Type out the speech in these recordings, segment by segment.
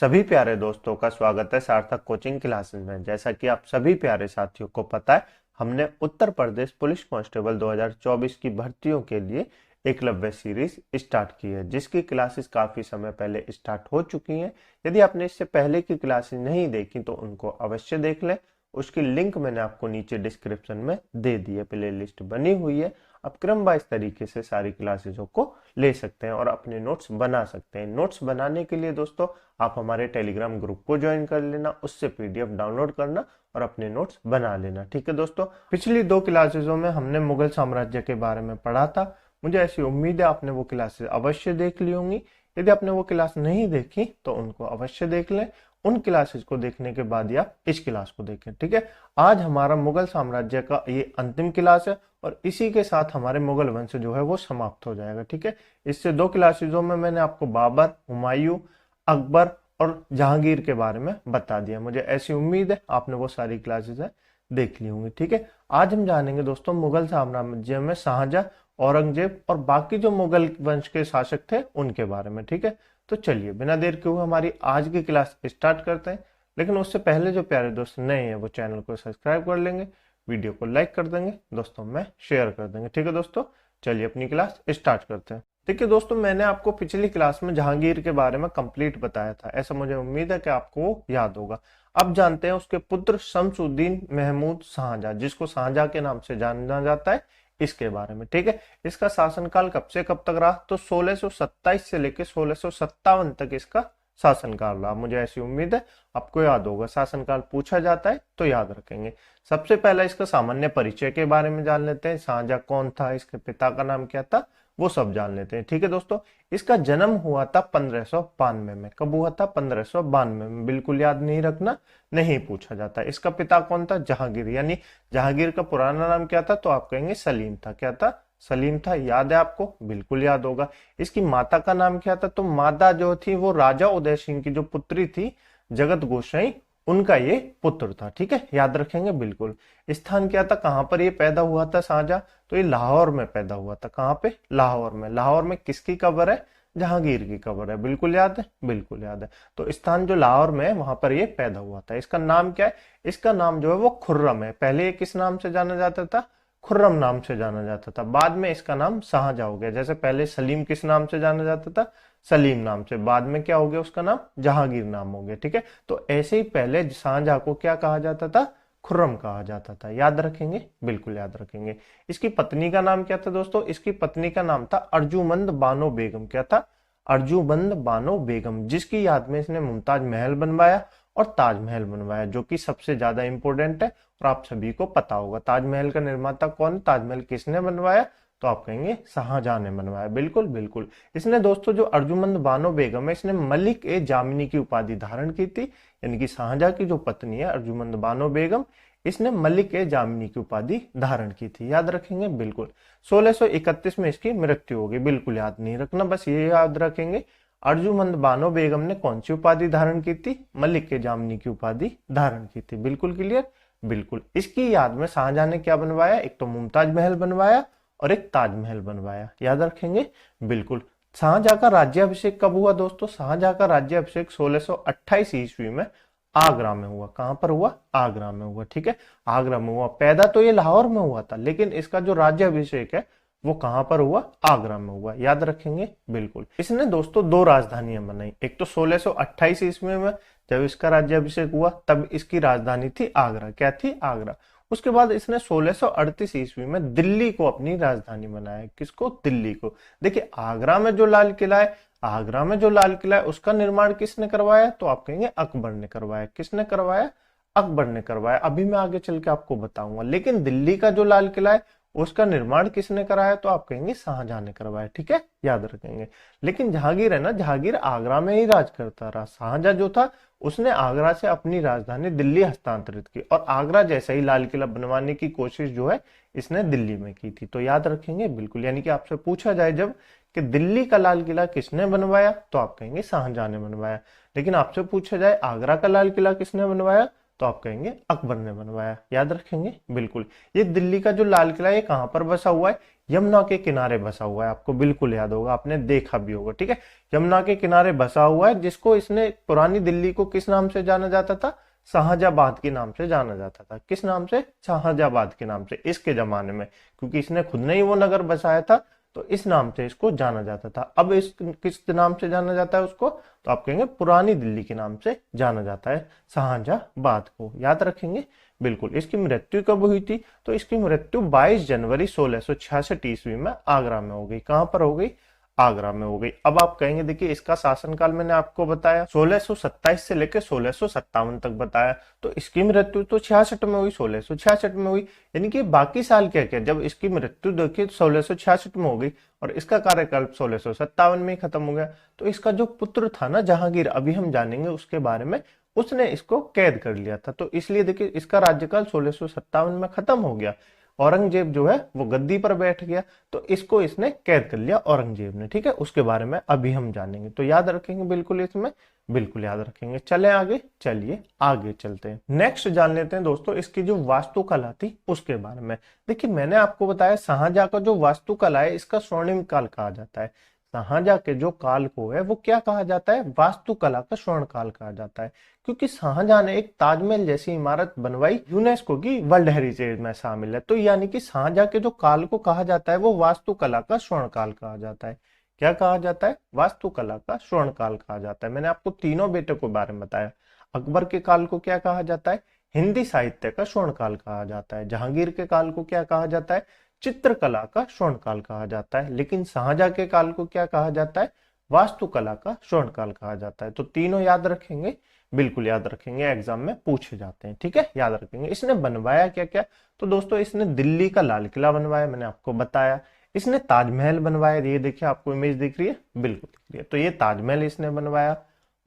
सभी प्यारे दोस्तों का स्वागत है सार्थक कोचिंग क्लासेस में। जैसा कि आप सभी प्यारे साथियों को पता है, हमने उत्तर प्रदेश पुलिस कांस्टेबल 2024 की भर्तियों के लिए एकलव्य सीरीज स्टार्ट की है, जिसकी क्लासेस काफी समय पहले स्टार्ट हो चुकी हैं। यदि आपने इससे पहले की क्लासेस नहीं देखी तो उनको अवश्य देख लें। उसकी लिंक मैंने आपको नीचे डिस्क्रिप्शन में दे दी है, प्ले लिस्ट बनी हुई है। आप क्रम वाइज तरीके से सारी क्लासेसों को ले सकते हैं और अपने नोट्स बना सकते हैं। नोट्स बनाने के लिए दोस्तों आप हमारे टेलीग्राम ग्रुप को ज्वाइन कर लेना, उससे पीडीएफ डाउनलोड करना और अपने नोट्स बना लेना। ठीक है दोस्तों, पिछली 2 क्लासेसों में हमने मुगल साम्राज्य के बारे में पढ़ा था। मुझे ऐसी उम्मीद है आपने वो क्लासेस अवश्य देख ली होंगी। यदि आपने वो क्लास नहीं देखी तो उनको अवश्य देख लें। उन क्लासेस को देखने के बाद ही आप इस क्लास को देखें। ठीक है, आज हमारा मुगल साम्राज्य का ये अंतिम क्लास है और इसी के साथ हमारे मुगल वंश जो है वो समाप्त हो जाएगा। ठीक है, इससे 2 क्लासेसों में मैंने आपको बाबर, हुमायूं, अकबर और जहांगीर के बारे में बता दिया। मुझे ऐसी उम्मीद है आपने वो सारी क्लासेस है देख ली होंगी। ठीक है, आज हम जानेंगे दोस्तों मुगल साम्राज्य में शाहजहां, औरंगजेब और बाकी जो मुगल वंश के शासक थे उनके बारे में। ठीक है, तो चलिए बिना देर के हुए हमारी आज की क्लास स्टार्ट करते हैं। लेकिन उससे पहले जो प्यारे दोस्त नए हैं वो चैनल को सब्सक्राइब कर लेंगे, वीडियो को लाइक कर देंगे, दोस्तों में शेयर कर देंगे। ठीक है दोस्तों, चलिए अपनी क्लास स्टार्ट करते हैं। देखिए दोस्तों, मैंने आपको पिछली क्लास में जहांगीर के बारे में कंप्लीट बताया था, ऐसा मुझे उम्मीद है कि आपको याद होगा। अब जानते हैं उसके पुत्र शमसुद्दीन महमूद शाहजहां, जिसको शाहजहां के नाम से जाना जाता है, इसके बारे में। ठीक है, इसका शासनकाल कब से कब तक रहा? तो 1627 से लेकर 1657 तक इसका शासनकाल रहा। मुझे ऐसी उम्मीद है आपको याद होगा। शासनकाल पूछा जाता है तो याद रखेंगे। सबसे पहला इसका सामान्य परिचय के बारे में जान लेते हैं। शाहजहां कौन था, इसके पिता का नाम क्या था, वो सब जान लेते हैं। ठीक है दोस्तों, इसका जन्म हुआ था 1592 में। कब हुआ था? 1592 में। बिल्कुल याद नहीं रखना, नहीं पूछा जाता। इसका पिता कौन था? जहांगीर। यानी जहांगीर का पुराना नाम क्या था? तो आप कहेंगे सलीम था। क्या था? सलीम था। याद है आपको? बिल्कुल याद होगा। इसकी माता का नाम क्या था? तो माता जो थी वो राजा उदय सिंह की जो पुत्री थी, जगत गोसाई, उनका ये पुत्र था। ठीक है, याद रखेंगे बिल्कुल। स्थान क्या था, कहां पर ये पैदा हुआ था शाहजहां? तो ये लाहौर में पैदा हुआ था। कहां पे? लाहौर में। लाहौर में किसकी कब्र है? जहांगीर की कब्र है। बिल्कुल याद है, बिल्कुल याद है। तो स्थान जो लाहौर में है वहां पर ये पैदा हुआ था। इसका नाम क्या है? इसका नाम जो है वो खुर्रम है। पहले ये किस नाम से जाना जाता था? खुर्रम नाम से जाना जाता था। बाद में इसका नाम शाहजहां हो गया। जैसे पहले सलीम किस नाम से जाना जाता था? सलीम नाम से। बाद में क्या हो गया? उसका नाम जहांगीर नाम हो गया। ठीक है, तो ऐसे ही पहले शाहजहां को क्या कहा जाता था? खुर्रम कहा जाता था। याद रखेंगे, बिल्कुल याद रखेंगे। इसकी पत्नी का नाम क्या था दोस्तों? इसकी पत्नी का नाम था अर्जुमंद बानो बेगम। क्या था? अर्जुमंद बानो बेगम, जिसकी याद में इसने मुमताज महल बनवाया और ताजमहल बनवाया, जो कि सबसे ज्यादा इंपॉर्टेंट है और आप सभी को पता होगा। ताजमहल का निर्माता कौन? ताजमहल किसने बनवाया? तो आप कहेंगे शाहजहां ने बनवाया। बिल्कुल बिल्कुल। इसने दोस्तों जो अर्जुमंद बानो बेगम है, इसने मलिक ए जामिनी की उपाधि धारण की थी। यानी कि शाहजहां की जो पत्नी है अर्जुमंद बानो बेगम, इसने मलिक ए जामिनी की उपाधि धारण की थी। याद रखेंगे बिल्कुल। 1631 में इसकी मृत्यु होगी। बिल्कुल याद नहीं रखना, बस ये याद रखेंगे। अर्जुमंद बानो बेगम ने कौन सी उपाधि धारण की थी? मलिक ए जामिनी की उपाधि धारण की थी। बिल्कुल क्लियर, बिल्कुल। इसकी याद में शाहजहां ने क्या बनवाया? एक तो मुमताज महल बनवाया और एक ताजमहल बनवाया। याद रखेंगे बिल्कुल। शाहजहां का राज्याभिषेक कब हुआ दोस्तों? शाहजहां का राज्याभिषेक 1628 ईस्वी में आगरा में हुआ। कहां पर हुआ? आगरा में हुआ। ठीक है, आगरा में हुआ। पैदा तो ये लाहौर में हुआ था, लेकिन इसका जो राज्याभिषेक है वो कहां पर हुआ? आगरा में हुआ। याद रखेंगे बिल्कुल। इसने दोस्तों 2 राजधानियां बनाई। एक तो 1628 ईस्वी में जब इसका राज्याभिषेक हुआ तब इसकी राजधानी थी आगरा। क्या थी? आगरा। उसके बाद इसने 1638 ईस्वी में दिल्ली को अपनी राजधानी बनाया। किसको? दिल्ली को। देखिए, आगरा में जो लाल किला है, आगरा में जो लाल किला है उसका निर्माण किसने करवाया? तो आप कहेंगे अकबर ने करवाया। किसने करवाया? अकबर ने करवाया। अभी मैं आगे चल के आपको बताऊंगा। लेकिन दिल्ली का जो लाल किला है उसका निर्माण किसने कराया? तो आप कहेंगे शाहजहां ने करवाया। ठीक है, याद रखेंगे। लेकिन जहांगीर है ना, जहांगीर आगरा में ही राज करता रहा। शाहजहां जो था उसने आगरा से अपनी राजधानी दिल्ली हस्तांतरित की और आगरा जैसा ही लाल किला बनवाने की कोशिश जो है इसने दिल्ली में की थी। तो याद रखेंगे बिल्कुल। यानी कि आपसे पूछा जाए जब कि दिल्ली का लाल किला किसने बनवाया, तो आप कहेंगे शाहजहां ने बनवाया। लेकिन आपसे पूछा जाए आगरा का लाल किला किसने बनवाया, तो आप कहेंगे अकबर ने बनवाया। याद रखेंगे बिल्कुल। ये दिल्ली का जो लाल किला है ये कहाँ पर बसा हुआ है? यमुना के किनारे बसा हुआ है, आपको बिल्कुल याद होगा, आपने देखा भी होगा। ठीक है, यमुना के किनारे बसा हुआ है, जिसको इसने पुरानी दिल्ली को किस नाम से जाना जाता था? शाहजहाबाद के नाम से जाना जाता था। किस नाम से? शाहजहाबाद के नाम से, इसके जमाने में, क्योंकि इसने खुद ने ही वो नगर बसाया था, तो इस नाम से इसको जाना जाता था। अब इस किस नाम से जाना जाता है उसको? तो आप कहेंगे पुरानी दिल्ली के नाम से जाना जाता है शाहजहाबाद को। याद रखेंगे बिल्कुल। इसकी मृत्यु कब हुई थी? तो इसकी मृत्यु 22 जनवरी 1666 ईस्वी में आगरा में हो गई। कहां पर हो गई? आगरा में हो गई। अब आप कहेंगे देखिए इसका शासनकाल मैंने आपको बताया 1627 से लेकर 1657 तक बताया, तो इसकी मृत्यु तो 66 में हुई, 1666 में हुई। यानी कि बाकी साल क्या क्या, जब इसकी मृत्यु देखिए 1666 में हो गई और इसका कार्यकाल 1657 में ही खत्म हो गया, तो इसका जो पुत्र था ना जहांगीर, अभी हम जानेंगे उसके बारे में, उसने इसको कैद कर लिया था। तो इसलिए देखिए इसका राज्यकाल 1657 में खत्म हो गया। औरंगजेब जो है वो गद्दी पर बैठ गया, तो इसको इसने कैद कर लिया औरंगजेब ने। ठीक है, उसके बारे में अभी हम जानेंगे, तो याद रखेंगे बिल्कुल, इसमें बिल्कुल याद रखेंगे। चले आगे, चलिए आगे चलते हैं। नेक्स्ट जान लेते हैं दोस्तों इसकी जो वास्तुकला थी उसके बारे में। देखिए मैंने आपको बताया शाहजहां का जो वास्तुकला है इसका स्वर्णिम काल कहा जाता है। शाहजहां के जो काल को है वो क्या कहा जाता है? वास्तुकला का स्वर्ण काल कहा जाता है, क्योंकि शाहजहां ने एक ताजमहल जैसी इमारत बनवाई, यूनेस्को की वर्ल्ड हेरिटेज में शामिल है। तो यानी कि शाहजहां के जो काल को कहा जाता है वो वास्तुकला का स्वर्ण काल कहा जाता है। क्या कहा जाता है? वास्तुकला का स्वर्ण काल कहा जाता है। मैंने आपको तीनों बेटों के बारे में बताया। अकबर के काल को क्या कहा जाता है? हिंदी साहित्य का स्वर्ण काल कहा जाता है। जहांगीर के काल को क्या कहा जाता है? चित्रकला का स्वर्ण काल कहा जाता है। लेकिन शाहजहां के काल को क्या कहा जाता है? वास्तुकला का स्वर्ण काल कहा जाता है। तो तीनों याद रखेंगे, बिल्कुल याद रखेंगे, एग्जाम में पूछे जाते हैं। ठीक है, याद रखेंगे। इसने बनवाया क्या क्या? तो दोस्तों इसने दिल्ली का लाल किला बनवाया, मैंने आपको बताया। इसने ताजमहल बनवाया, ये देखिए आपको इमेज दिख रही है, बिल्कुल दिख रही है, तो ये ताजमहल इसने बनवाया।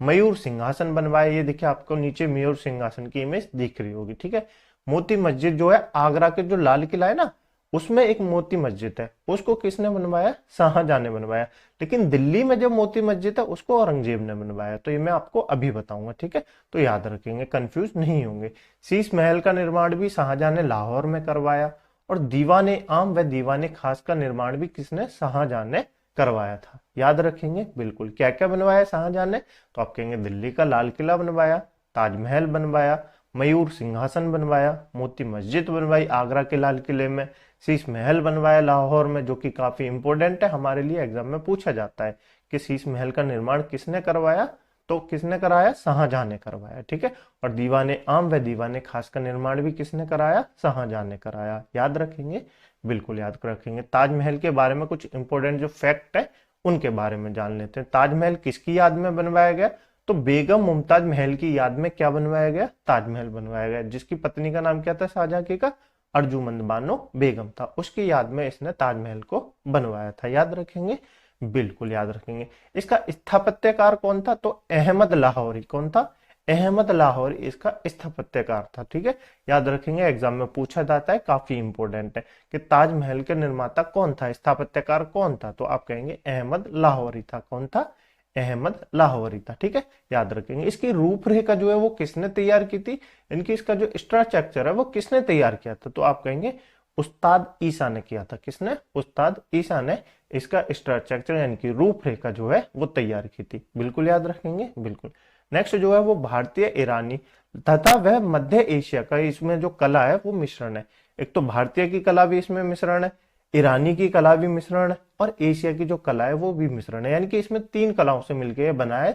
मयूर सिंहासन बनवाया, ये देखिए आपको नीचे मयूर सिंहासन की इमेज दिख रही होगी। ठीक है, मोती मस्जिद जो है आगरा के जो लाल किला है ना उसमें एक मोती मस्जिद है, उसको किसने बनवाया? शाहजहां ने बनवाया। लेकिन दिल्ली में जो मोती मस्जिद है उसको औरंगजेब ने बनवाया। तो ये मैं आपको अभी बताऊंगा। ठीक है, तो याद रखेंगे, कंफ्यूज नहीं होंगे। शीश महल का निर्माण भी शाहजहां ने लाहौर में करवाया, और दीवाने आम व दीवाने खास का निर्माण भी किसने? शाहजहां ने करवाया था। याद रखेंगे बिल्कुल। क्या क्या बनवाया शाहजहां ने? तो आप कहेंगे दिल्ली का लाल किला बनवाया, ताजमहल बनवाया, मयूर सिंहासन बनवाया, मोती मस्जिद बनवाई आगरा के लाल किले में, शीश महल बनवाया लाहौर में, जो कि काफी इंपॉर्टेंट है हमारे लिए, एग्जाम में पूछा जाता है कि शीश महल का निर्माण किसने करवाया? तो किसने कराया? शाहजहां ने करवाया। ठीक है, और दीवाने आम व दीवाने खास का निर्माण भी किसने कराया? शाहजहां ने कराया। याद रखेंगे, बिल्कुल याद रखेंगे। ताजमहल के बारे में कुछ इंपॉर्टेंट जो फैक्ट है उनके बारे में जान लेते हैं। ताजमहल किसकी याद में बनवाया गया? तो बेगम मुमताज महल की याद में क्या बनवाया गया? ताजमहल बनवाया गया, जिसकी पत्नी का नाम क्या था शाहजहां की का? अर्जुमंद बानो बेगम था, उसकी याद में इसने ताजमहल को बनवाया था। याद रखेंगे, बिल्कुल याद रखेंगे। इसका स्थापत्यकार कौन था? तो अहमद लाहौरी। कौन था? अहमद लाहौरी इसका स्थापत्यकार था। ठीक है, याद रखेंगे, एग्जाम में पूछा जाता है, काफी इंपोर्टेंट है कि ताजमहल के निर्माता कौन था, स्थापत्यकार कौन था? तो आप कहेंगे अहमद लाहौरी था। कौन था? अहमद लाहौरी था। ठीक है, याद रखेंगे। इसकी रूपरेखा जो है वो किसने तैयार की थी? इनकी इसका जो स्ट्रक्चर है वो किसने तैयार किया था? तो आप कहेंगे उस्ताद ईसा ने किया था। किसने? उस्ताद ईसा ने इसका स्ट्रक्चर यानी कि रूपरेखा जो है वो तैयार की थी। बिल्कुल याद रखेंगे, बिल्कुल। नेक्स्ट जो है वो भारतीय ईरानी तथा वह मध्य एशिया का इसमें जो कला है वो मिश्रण है। एक तो भारतीय की कला भी इसमें मिश्रण है, ईरानी की कला भी मिश्रण है, और एशिया की जो कला है वो भी मिश्रण है। यानी कि इसमें तीन कलाओं से मिलकर बना है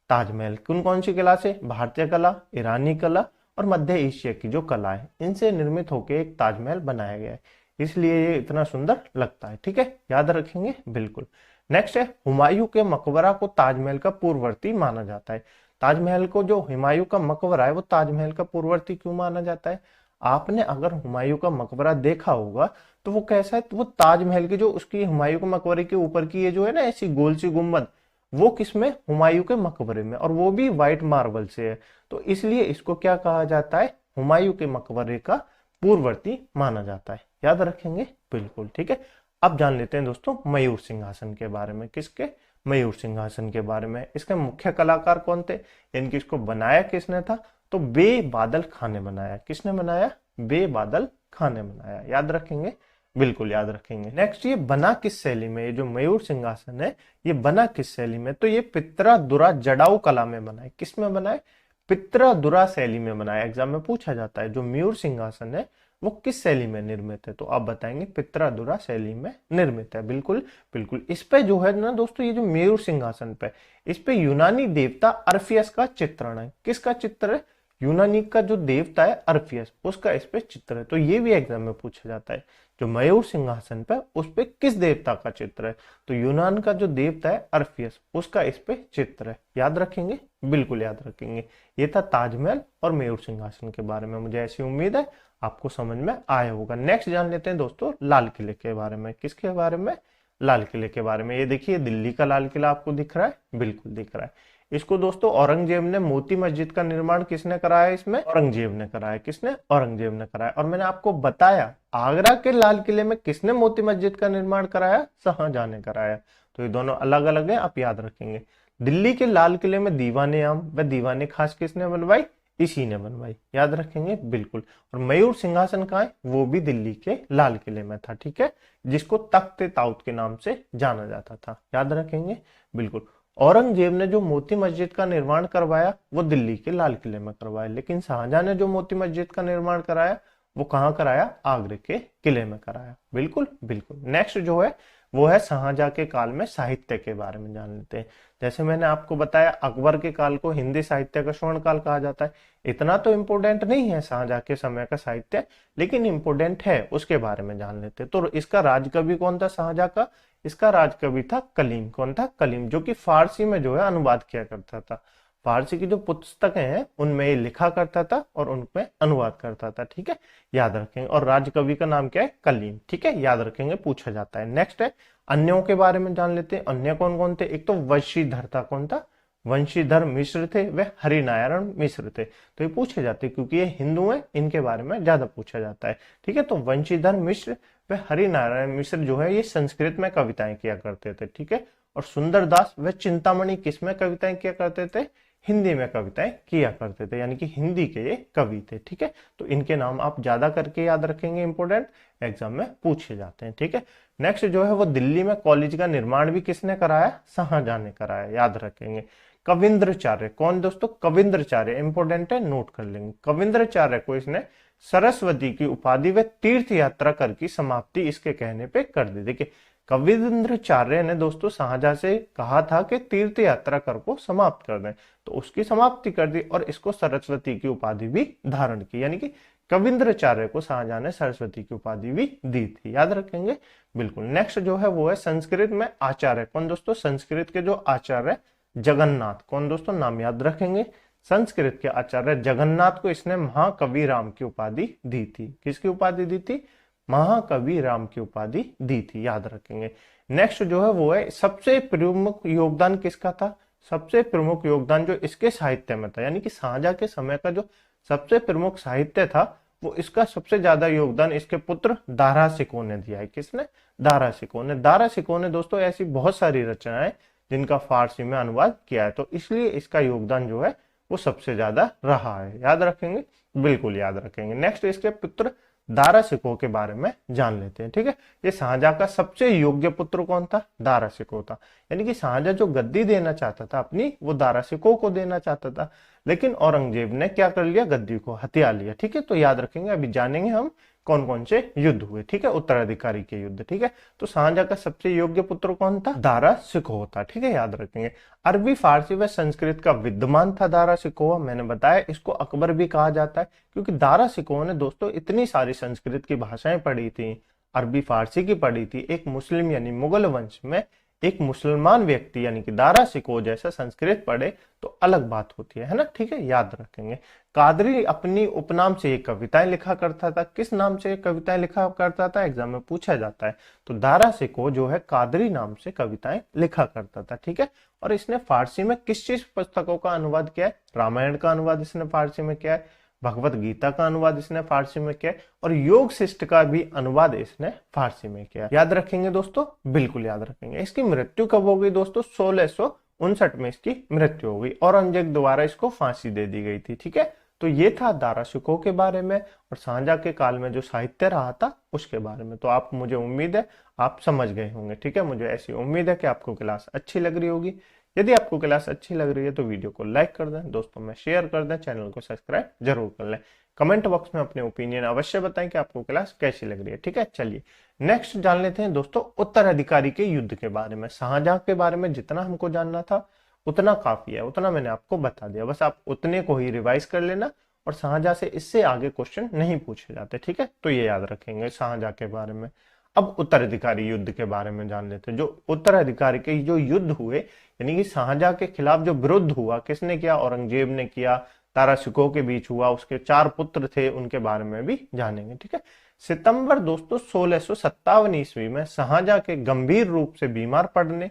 ताजमहल। कौन कौन सी कला से? भारतीय कला, ईरानी कला और मध्य एशिया की जो कला है, इनसे निर्मित होकर एक ताजमहल बनाया गया है, इसलिए ये इतना सुंदर लगता है। ठीक है, याद रखेंगे, बिल्कुल। नेक्स्ट है हुमायूं के मकबरा को ताजमहल का पूर्ववर्ती माना जाता है। ताजमहल को जो हुमायूं का मकबरा है वो ताजमहल का पूर्ववर्ती क्यों माना जाता है? आपने अगर हुमायूं का मकबरा देखा होगा तो वो कैसा है? तो वो ताजमहल की जो उसकी हुमायूं के मकबरे के ऊपर की ये जो है ना ऐसी गोल सी गुम्बद, वो किसमें? हुमायूं के मकबरे में, और वो भी व्हाइट मार्बल से है। तो इसलिए इसको क्या कहा जाता है? हुमायूं के मकबरे का पूर्ववर्ती माना जाता है। याद रखेंगे, बिल्कुल। ठीक है, अब जान लेते हैं दोस्तों मयूर सिंहासन के बारे में। किसके? मयूर सिंहासन के बारे में। इसके मुख्य कलाकार कौन थे, इनकी इसको बनाया किसने था, तो बे बादल खान ने बनाया। किसने बनाया, बे बादल खान ने बनाया। याद रखेंगे, बिल्कुल याद रखेंगे। नेक्स्ट, ये बना किस शैली में, ये जो मयूर सिंहासन है ये बना किस शैली में, तो ये पित्रा जड़ाऊ कला में बना है। किस में बना है, पित्रा शैली में बना है। एग्जाम में पूछा जाता है जो मयूर सिंहासन है वो किस शैली में निर्मित है, तो आप बताएंगे पित्रा शैली में निर्मित है। बिल्कुल बिल्कुल। इस पे जो है ना दोस्तों, ये जो मयूर सिंहासन पे, इस पे यूनानी देवता अर्फियस का चित्रण है। किसका चित्र है, यूनानी का जो देवता है अर्फियस, उसका इस पे चित्र है। तो ये भी एग्जाम में पूछा जाता है, जो मयूर सिंहासन पे उस पे किस देवता का चित्र है, तो यूनान का जो देवता है अर्फियस, उसका इस पे चित्र है। याद रखेंगे, बिल्कुल याद रखेंगे। ये था ताजमहल और मयूर सिंहासन के बारे में। मुझे ऐसी उम्मीद है आपको समझ में आया होगा। नेक्स्ट जान लेते हैं दोस्तों लाल किले के बारे में। किसके बारे में, लाल किले के बारे में। ये देखिए दिल्ली का लाल किला आपको दिख रहा है, बिल्कुल दिख रहा है। इसको दोस्तों औरंगजेब ने, मोती मस्जिद का निर्माण किसने कराया, इसमें औरंगजेब ने कराया। किसने, औरंगजेब ने कराया। और मैंने आपको बताया आगरा के लाल किले में किसने मोती मस्जिद का निर्माण कराया, शाहजहां ने कराया। तो ये दोनों अलग अलग है, आप याद रखेंगे। दिल्ली के लाल किले में दीवाने आम व दीवाने खास किसने बनवाई, इसी ने बनवाई। याद रखेंगे, बिल्कुल। और मयूर सिंहासन कहाँ है, वो भी दिल्ली के लाल किले में था, ठीक है, जिसको तख्त ताउत के नाम से जाना जाता था। याद रखेंगे, बिल्कुल। औरंगजेब ने जो मोती मस्जिद का निर्माण करवाया वो दिल्ली के लाल किले में करवाया, लेकिन शाहजहां ने जो मोती मस्जिद का निर्माण कराया वो कहाँ कराया, आगरे के किले में कराया। बिल्कुल बिल्कुल। नेक्स्ट जो है वो है शाहजहां के काल में साहित्य के बारे में जान लेते हैं। जैसे मैंने आपको बताया अकबर के काल को हिंदी साहित्य का स्वर्ण काल कहा जाता है। इतना तो इम्पोर्टेंट नहीं है शाहजहां के समय का साहित्य, लेकिन इम्पोर्टेंट है, उसके बारे में जान लेते हैं। तो इसका राजकवि कौन था शाहजहां का, इसका राजकवि था कलीम। कौन था, कलीम, जो कि फारसी में जो है अनुवाद किया करता था। फारसी की जो पुस्तकें हैं उनमें ये लिखा करता था और उनमें अनुवाद करता था, ठीक है, याद रखेंगे। और राजकवि का नाम क्या है, कलीम, ठीक है, याद रखेंगे, पूछा जाता है। नेक्स्ट है अन्यों के बारे में जान लेते हैं। अन्य कौन कौन थे, एक तो वंशीधर था। कौन था, वंशीधर मिश्र थे, वे हरिनारायण मिश्र थे। तो ये पूछे जाते हैं क्योंकि ये हिंदू हैं, इनके बारे में ज्यादा पूछा जाता है, ठीक है। तो वंशीधर मिश्र व हरिनारायण मिश्र जो है ये संस्कृत में कविताएं किया करते थे, ठीक है। और सुंदरदास व चिंतामणि किस में कविताएं किया करते थे, हिंदी में कविताएं किया करते थे, यानी कि हिंदी के ये कवि थे, ठीक है। तो इनके नाम आप ज्यादा करके याद रखेंगे, इंपोर्टेंट एग्जाम में पूछे जाते हैं, ठीक है। नेक्स्ट जो है वो दिल्ली में कॉलेज का निर्माण भी किसने कराया, शाहजहां ने कराया, याद रखेंगे। कविंद्रचार्य, कौन दोस्तों, कविंद्रचार्य, इंपोर्टेंट है, नोट कर लेंगे। कविंद्रचार्य को इसने सरस्वती की उपाधि व तीर्थ यात्रा कर की समाप्ति इसके कहने पे कर दी। देखिए कविंद्रचार्य ने दोस्तों शाहजहां से कहा था कि तीर्थ यात्रा कर को समाप्त कर दें, तो उसकी समाप्ति कर दी और इसको सरस्वती की उपाधि भी धारण की, यानी कि कविंद्रचार्य को शाहजहां ने सरस्वती की उपाधि भी दी थी, याद रखेंगे, बिल्कुल। नेक्स्ट जो है वो है संस्कृत में आचार्य। कौन दोस्तों, संस्कृत के जो आचार्य जगन्नाथ। कौन दोस्तों, नाम याद रखेंगे, संस्कृत के आचार्य जगन्नाथ को इसने महाकवि राम की उपाधि दी थी। किसकी उपाधि दी थी, महाकवि राम की उपाधि दी थी, याद रखेंगे। नेक्स्ट जो है वो है सबसे प्रमुख योगदान किसका था, सबसे प्रमुख योगदान जो इसके साहित्य में था, यानी कि शाहजहां के समय का जो सबसे प्रमुख साहित्य था वो इसका सबसे ज्यादा योगदान इसके पुत्र दारा शिकोह ने दिया है। किसने, दारा शिकोह ने। दारा शिकोह ने दोस्तों ऐसी बहुत सारी रचनाएं जिनका फारसी में अनुवाद किया है, तो इसलिए इसका योगदान जो है वो सबसे ज्यादा रहा है, याद रखेंगे, बिल्कुल याद रखेंगे। नेक्स्ट इसके पुत्र दारा शिकोह के बारे में जान लेते हैं, ठीक है। ये शाहजहां का सबसे योग्य पुत्र कौन था, दारा शिकोह था, यानी कि शाहजहां जो गद्दी देना चाहता था अपनी, वो दारा शिकोह को देना चाहता था, लेकिन औरंगजेब ने क्या कर लिया, गद्दी को हथिया लिया, ठीक है। तो याद रखेंगे, अभी जानेंगे हम कौन कौन से युद्ध हुए, ठीक है, उत्तराधिकारी के युद्ध, ठीक है। तो शाहजहां का सबसे योग्य पुत्र कौन था, दारा शिकोह था, ठीक है, याद रखेंगे। अरबी, फारसी व संस्कृत का विद्वान था दारा शिकोह। मैंने बताया इसको अकबर भी कहा जाता है क्योंकि दारा शिकोह ने दोस्तों इतनी सारी संस्कृत की भाषाएं पढ़ी थी, अरबी फारसी की पढ़ी थी। एक मुस्लिम यानी मुगल वंश में एक मुसलमान व्यक्ति यानी कि दारा शिकोह जैसा संस्कृत पढ़े तो अलग बात होती है ना, ठीक है, याद रखेंगे। कादरी अपनी उपनाम से ये कविताएं लिखा करता था। किस नाम से कविताएं लिखा करता था, एग्जाम में पूछा जाता है। तो दारा शिकोह जो है कादरी नाम से कविताएं लिखा करता था, ठीक है। और इसने फारसी में किस चीज पुस्तकों का अनुवाद किया है, रामायण का अनुवाद इसने फारसी में किया है, भगवत गीता का अनुवाद इसने फारसी में किया और योग शिष्ट का भी अनुवाद इसने फारसी में किया। याद रखेंगे दोस्तों, बिल्कुल याद रखेंगे। इसकी मृत्यु कब हो गई दोस्तों? 1659 में इसकी मृत्यु हो गई। औरंगजेब द्वारा इसको फांसी दे दी गई थी। ठीक है, तो ये था दारा शिकोह के बारे में और शाहजहां के काल में जो साहित्य रहा था उसके बारे में। तो आप, मुझे उम्मीद है आप समझ गए होंगे। ठीक है, मुझे ऐसी उम्मीद है कि आपको क्लास अच्छी लग रही होगी। यदि आपको क्लास अच्छी लग रही है तो वीडियो को लाइक कर दें, दोस्तों में शेयर कर दें, चैनल को सब्सक्राइब जरूर कर लें। कमेंट बॉक्स में अपने ओपिनियन अवश्य बताएं कि आपको क्लास कैसी लग रही है। ठीक है, चलिए नेक्स्ट जान लेते हैं दोस्तों उत्तराधिकारी के युद्ध के बारे में। शाहजहां के बारे में जितना हमको जानना था उतना काफी है, उतना मैंने आपको बता दिया। बस आप उतने को ही रिवाइज कर लेना और शाहजहां से इससे आगे क्वेश्चन नहीं पूछे जाते। ठीक है, तो ये याद रखेंगे शाहजहां के बारे में। अब उत्तराधिकारी युद्ध के बारे में जान लेते हैं। जो उत्तराधिकारी के जो युद्ध हुए, यानी कि शाहजहां के खिलाफ जो विरुद्ध हुआ, किसने किया? औरंगजेब ने किया। दारा शिकोह के बीच हुआ, उसके 4 पुत्र थे, उनके बारे में भी जानेंगे। ठीक है, सितंबर दोस्तों 1657 ईस्वी में शाहजहां के गंभीर रूप से बीमार पड़ने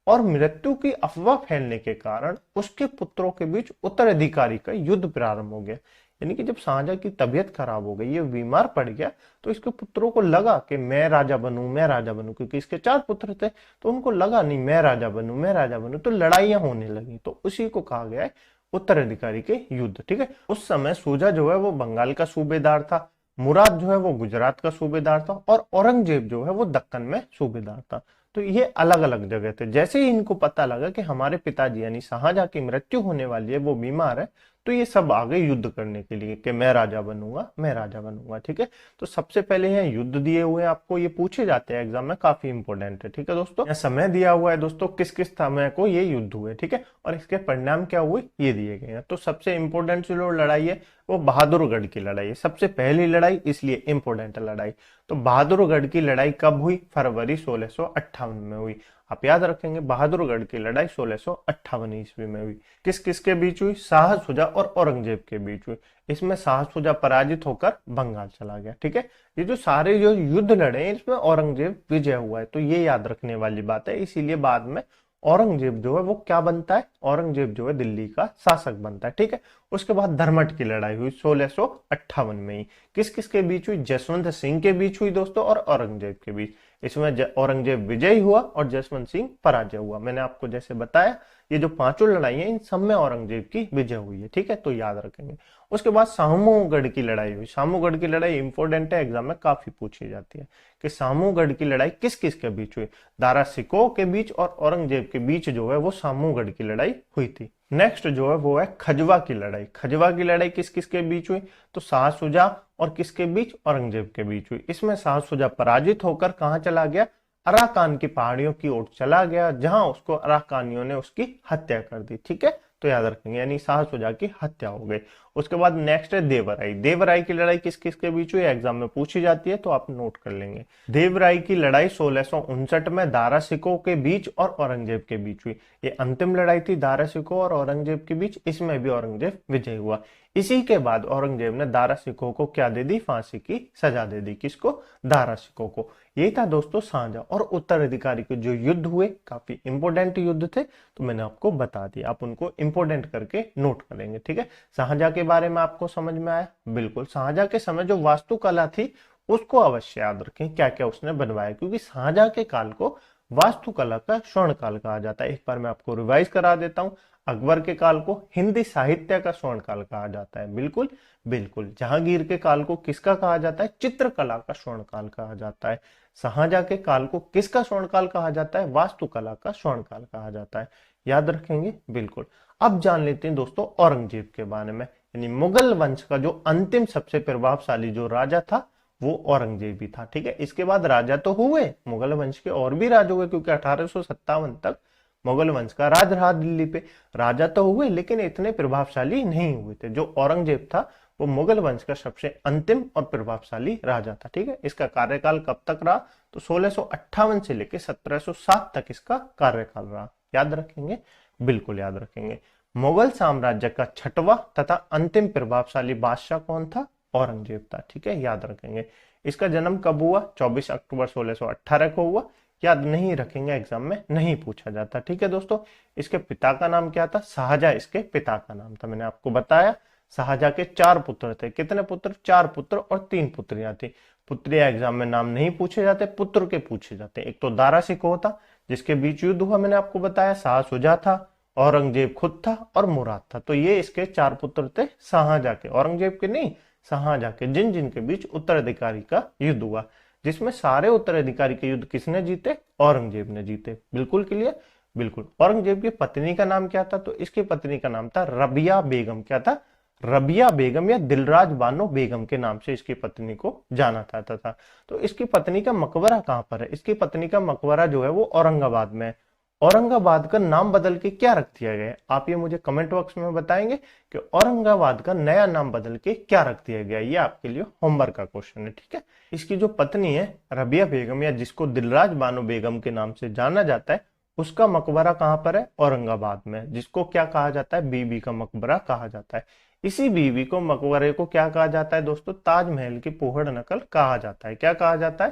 और मृत्यु की अफवाह फैलने के कारण उसके पुत्रों के बीच उत्तराधिकारी का युद्ध प्रारंभ हो गया। यानी कि जब शाहजहां की तबीयत खराब हो गई, ये बीमार पड़ गया, तो इसके पुत्रों को लगा कि मैं राजा बनूं, मैं राजा बनूं, क्योंकि इसके 4 पुत्र थे, तो उनको लगा नहीं मैं राजा बनूं, मैं राजा बनूं, तो लड़ाइयां होने लगी। तो उसी को कहा गया है उत्तराधिकारी के युद्ध। ठीक है, उस समय सूजा जो है वो बंगाल का सूबेदार था, मुराद जो है वो गुजरात का सूबेदार था और औरंगजेब जो है वो दक्कन में सूबेदार था। तो ये अलग अलग जगह थे। जैसे ही इनको पता लगा कि हमारे पिताजी यानी शाहजहां की मृत्यु होने वाली है, वो बीमार है, तो ये सब आ गए युद्ध करने के लिए कि मैं राजा बनूंगा, मैं राजा बनूंगा। ठीक है, तो सबसे पहले यहाँ युद्ध दिए हुए हैं आपको, ये पूछे जाते हैं एग्जाम में, काफी इंपोर्टेंट है। ठीक है दोस्तों, यहाँ समय दिया हुआ है दोस्तों, किस किस समय को ये युद्ध हुए। ठीक है, और इसके परिणाम क्या हुए ये दिए गए हैं। तो सबसे इंपोर्टेंट जो लड़ाई है वो बहादुरगढ़ की लड़ाई है, सबसे पहली लड़ाई, इसलिए इंपोर्टेंट लड़ाई। तो बहादुरगढ़ की लड़ाई कब हुई? फरवरी 1658 में हुई। आप याद रखेंगे, बहादुरगढ़ की लड़ाई 1658 ईस्वी में हुई। किस किस के बीच हुई? शाह शुजा और औरंगजेब के बीच हुई। इसमें शाह शुजा पराजित होकर बंगाल चला गया। ठीक है, ये जो सारे जो युद्ध लड़े हैं इसमें औरंगजेब विजय हुआ है, तो ये याद रखने वाली बात है। इसीलिए बाद में औरंगजेब जो है वो क्या बनता है? औरंगजेब जो है दिल्ली का शासक बनता है। ठीक है, उसके बाद धर्मट की लड़ाई हुई 1658 में ही। किस किस के बीच हुई? जसवंत सिंह के बीच हुई दोस्तों और औरंगजेब के बीच। इसमें औरंगजेब विजयी हुआ और जसवंत सिंह पराजय हुआ। मैंने आपको जैसे बताया, ये जो 5 लड़ाई है इन सब में औरंगजेब की विजय हुई है। ठीक है, तो याद रखेंगे। उसके बाद सामूगढ़ की लड़ाई हुई। सामूगढ़ की लड़ाई इंपोर्टेंट है, एग्जाम में काफी पूछी जाती है कि सामूगढ़ की लड़ाई किस किस के बीच हुई। दारा शिकोह के बीच और औरंगजेब के बीच जो है वो सामूगढ़ की लड़ाई हुई थी। नेक्स्ट जो है वो है खजवा की लड़ाई। खजवा की लड़ाई किस किस के बीच हुई? तो शाह शुजा और किसके बीच? औरंगजेब के बीच हुई। इसमें शाह शुजा पराजित होकर कहां चला गया? अराकान की पहाड़ियों की ओर चला गया, जहां उसको अराकानियों ने उसकी हत्या कर दी। ठीक है, तो याद रखेंगे, यानी शाह शुजा की हत्या हो गई। उसके बाद नेक्स्ट है देवराई। देवराई की लड़ाई किस किस के बीच हुई? एग्जाम में पूछी जाती है, तो आप नोट कर लेंगे। देवराई की लड़ाई 1659 में दारा शिकोह के बीच और औरंगजेब के बीच हुई। ये अंतिम लड़ाई थी दारा शिकोह और औरंगजेब के बीच, इसमें भी औरंगजेब विजय हुआ। इसी के बाद औरंगजेब ने दारा शिकोह को क्या दे दी? फांसी की सजा दे दी। किसको? दारा शिकोह को। यही था दोस्तों शाहजहां और उत्तराधिकारी के जो युद्ध हुए, काफी इंपोर्टेंट युद्ध थे, तो मैंने आपको बता दिया। आप उनको इंपोर्टेंट करके नोट करेंगे। ठीक है, शाहजहां के बारे में आपको समझ में आया? बिल्कुल। शाहजहां के समय जो वास्तुकला थी उसको अवश्य याद रखें, क्या क्या उसने बनवाया, क्योंकि शाहजहां के काल को वास्तुकला का स्वर्ण काल कहा जाता है। एक बार मैं आपको रिवाइज करा देता हूं। अकबर के काल को हिंदी साहित्य का स्वर्ण काल कहा जाता है। बिल्कुल बिल्कुल। जहांगीर के काल को किसका कहा जाता है? चित्रकला का स्वर्ण काल कहा जाता है। शाहजहां के काल को किसका स्वर्ण काल कहा जाता है? वास्तुकला का स्वर्ण काल कहा जाता है। याद रखेंगे, बिल्कुल। अब जान लेते हैं दोस्तों औरंगजेब के बारे में। यानी मुगल वंश का जो अंतिम सबसे प्रभावशाली जो राजा था वो औरंगजेब ही था। ठीक है, इसके बाद राजा तो हुए मुगल वंश के, और भी राज हुए, क्योंकि 1857 तक मुगल वंश का राज रहा दिल्ली पे। राजा तो हुए लेकिन इतने प्रभावशाली नहीं हुए थे। जो औरंगजेब था वो मुगल वंश का सबसे अंतिम और प्रभावशाली राजा था। ठीक है, इसका कार्यकाल कब तक रहा? तो 1658 से लेकर 1707 तक इसका कार्यकाल रहा। याद रखेंगे, बिल्कुल याद रखेंगे। मुगल साम्राज्य का 6वां तथा अंतिम प्रभावशाली बादशाह कौन था? औरंगजेब था। ठीक है, याद रखेंगे। इसका जन्म कब हुआ? 24 अक्टूबर 1618 को हुआ। याद नहीं रखेंगे, एग्जाम में नहीं पूछा जाता। ठीक है दोस्तों, इसके पिता का नाम क्या था? शाहजहां इसके पिता का नाम था। मैंने आपको बताया शाहजहां के 4 पुत्र थे। कितने पुत्र? 4 पुत्र और 3 पुत्रियां थी। पुत्रियां एग्जाम में नाम नहीं पूछे जाते, पुत्र के पूछे जाते। एक तो दारा शिकोह था जिसके बीच युद्ध हुआ, मैंने आपको बताया। शाह शुजा था, औरंगजेब खुद था और मुराद था। तो ये इसके 4 पुत्र थे शाहजहां के, औरंगजेब के नहीं, शाहजहां के, जिन जिनके बीच उत्तराधिकारी का युद्ध हुआ, जिसमें सारे उत्तराधिकारी के युद्ध किसने जीते? औरंगजेब ने जीते। बिल्कुल क्लियर? बिल्कुल। औरंगजेब की पत्नी का नाम क्या था? तो इसकी पत्नी का नाम था रबिया बेगम। क्या था? रबिया बेगम या दिलराज बानो बेगम के नाम से इसकी पत्नी को जाना जाता था। तो इसकी पत्नी का मकबरा कहां पर है? इसकी पत्नी का मकबरा जो है वो औरंगाबाद में है। औरंगाबाद का नाम बदल के क्या रख दिया गया है? आप ये मुझे कमेंट बॉक्स में बताएंगे कि औरंगाबाद का नया नाम बदल के क्या रख दिया गया। ये आपके लिए होमवर्क का क्वेश्चन है, ठीक है। इसकी जो पत्नी है रबिया बेगम, या जिसको दिलराज बानो बेगम के नाम से जाना जाता है, उसका मकबरा कहां पर है? औरंगाबाद में, जिसको क्या कहा जाता है? बीबी का मकबरा कहा जाता है। इसी बीबी को, मकबरे को क्या कहा जाता है दोस्तों? ताजमहल की फूहड़ नकल कहा जाता है। क्या कहा जाता है?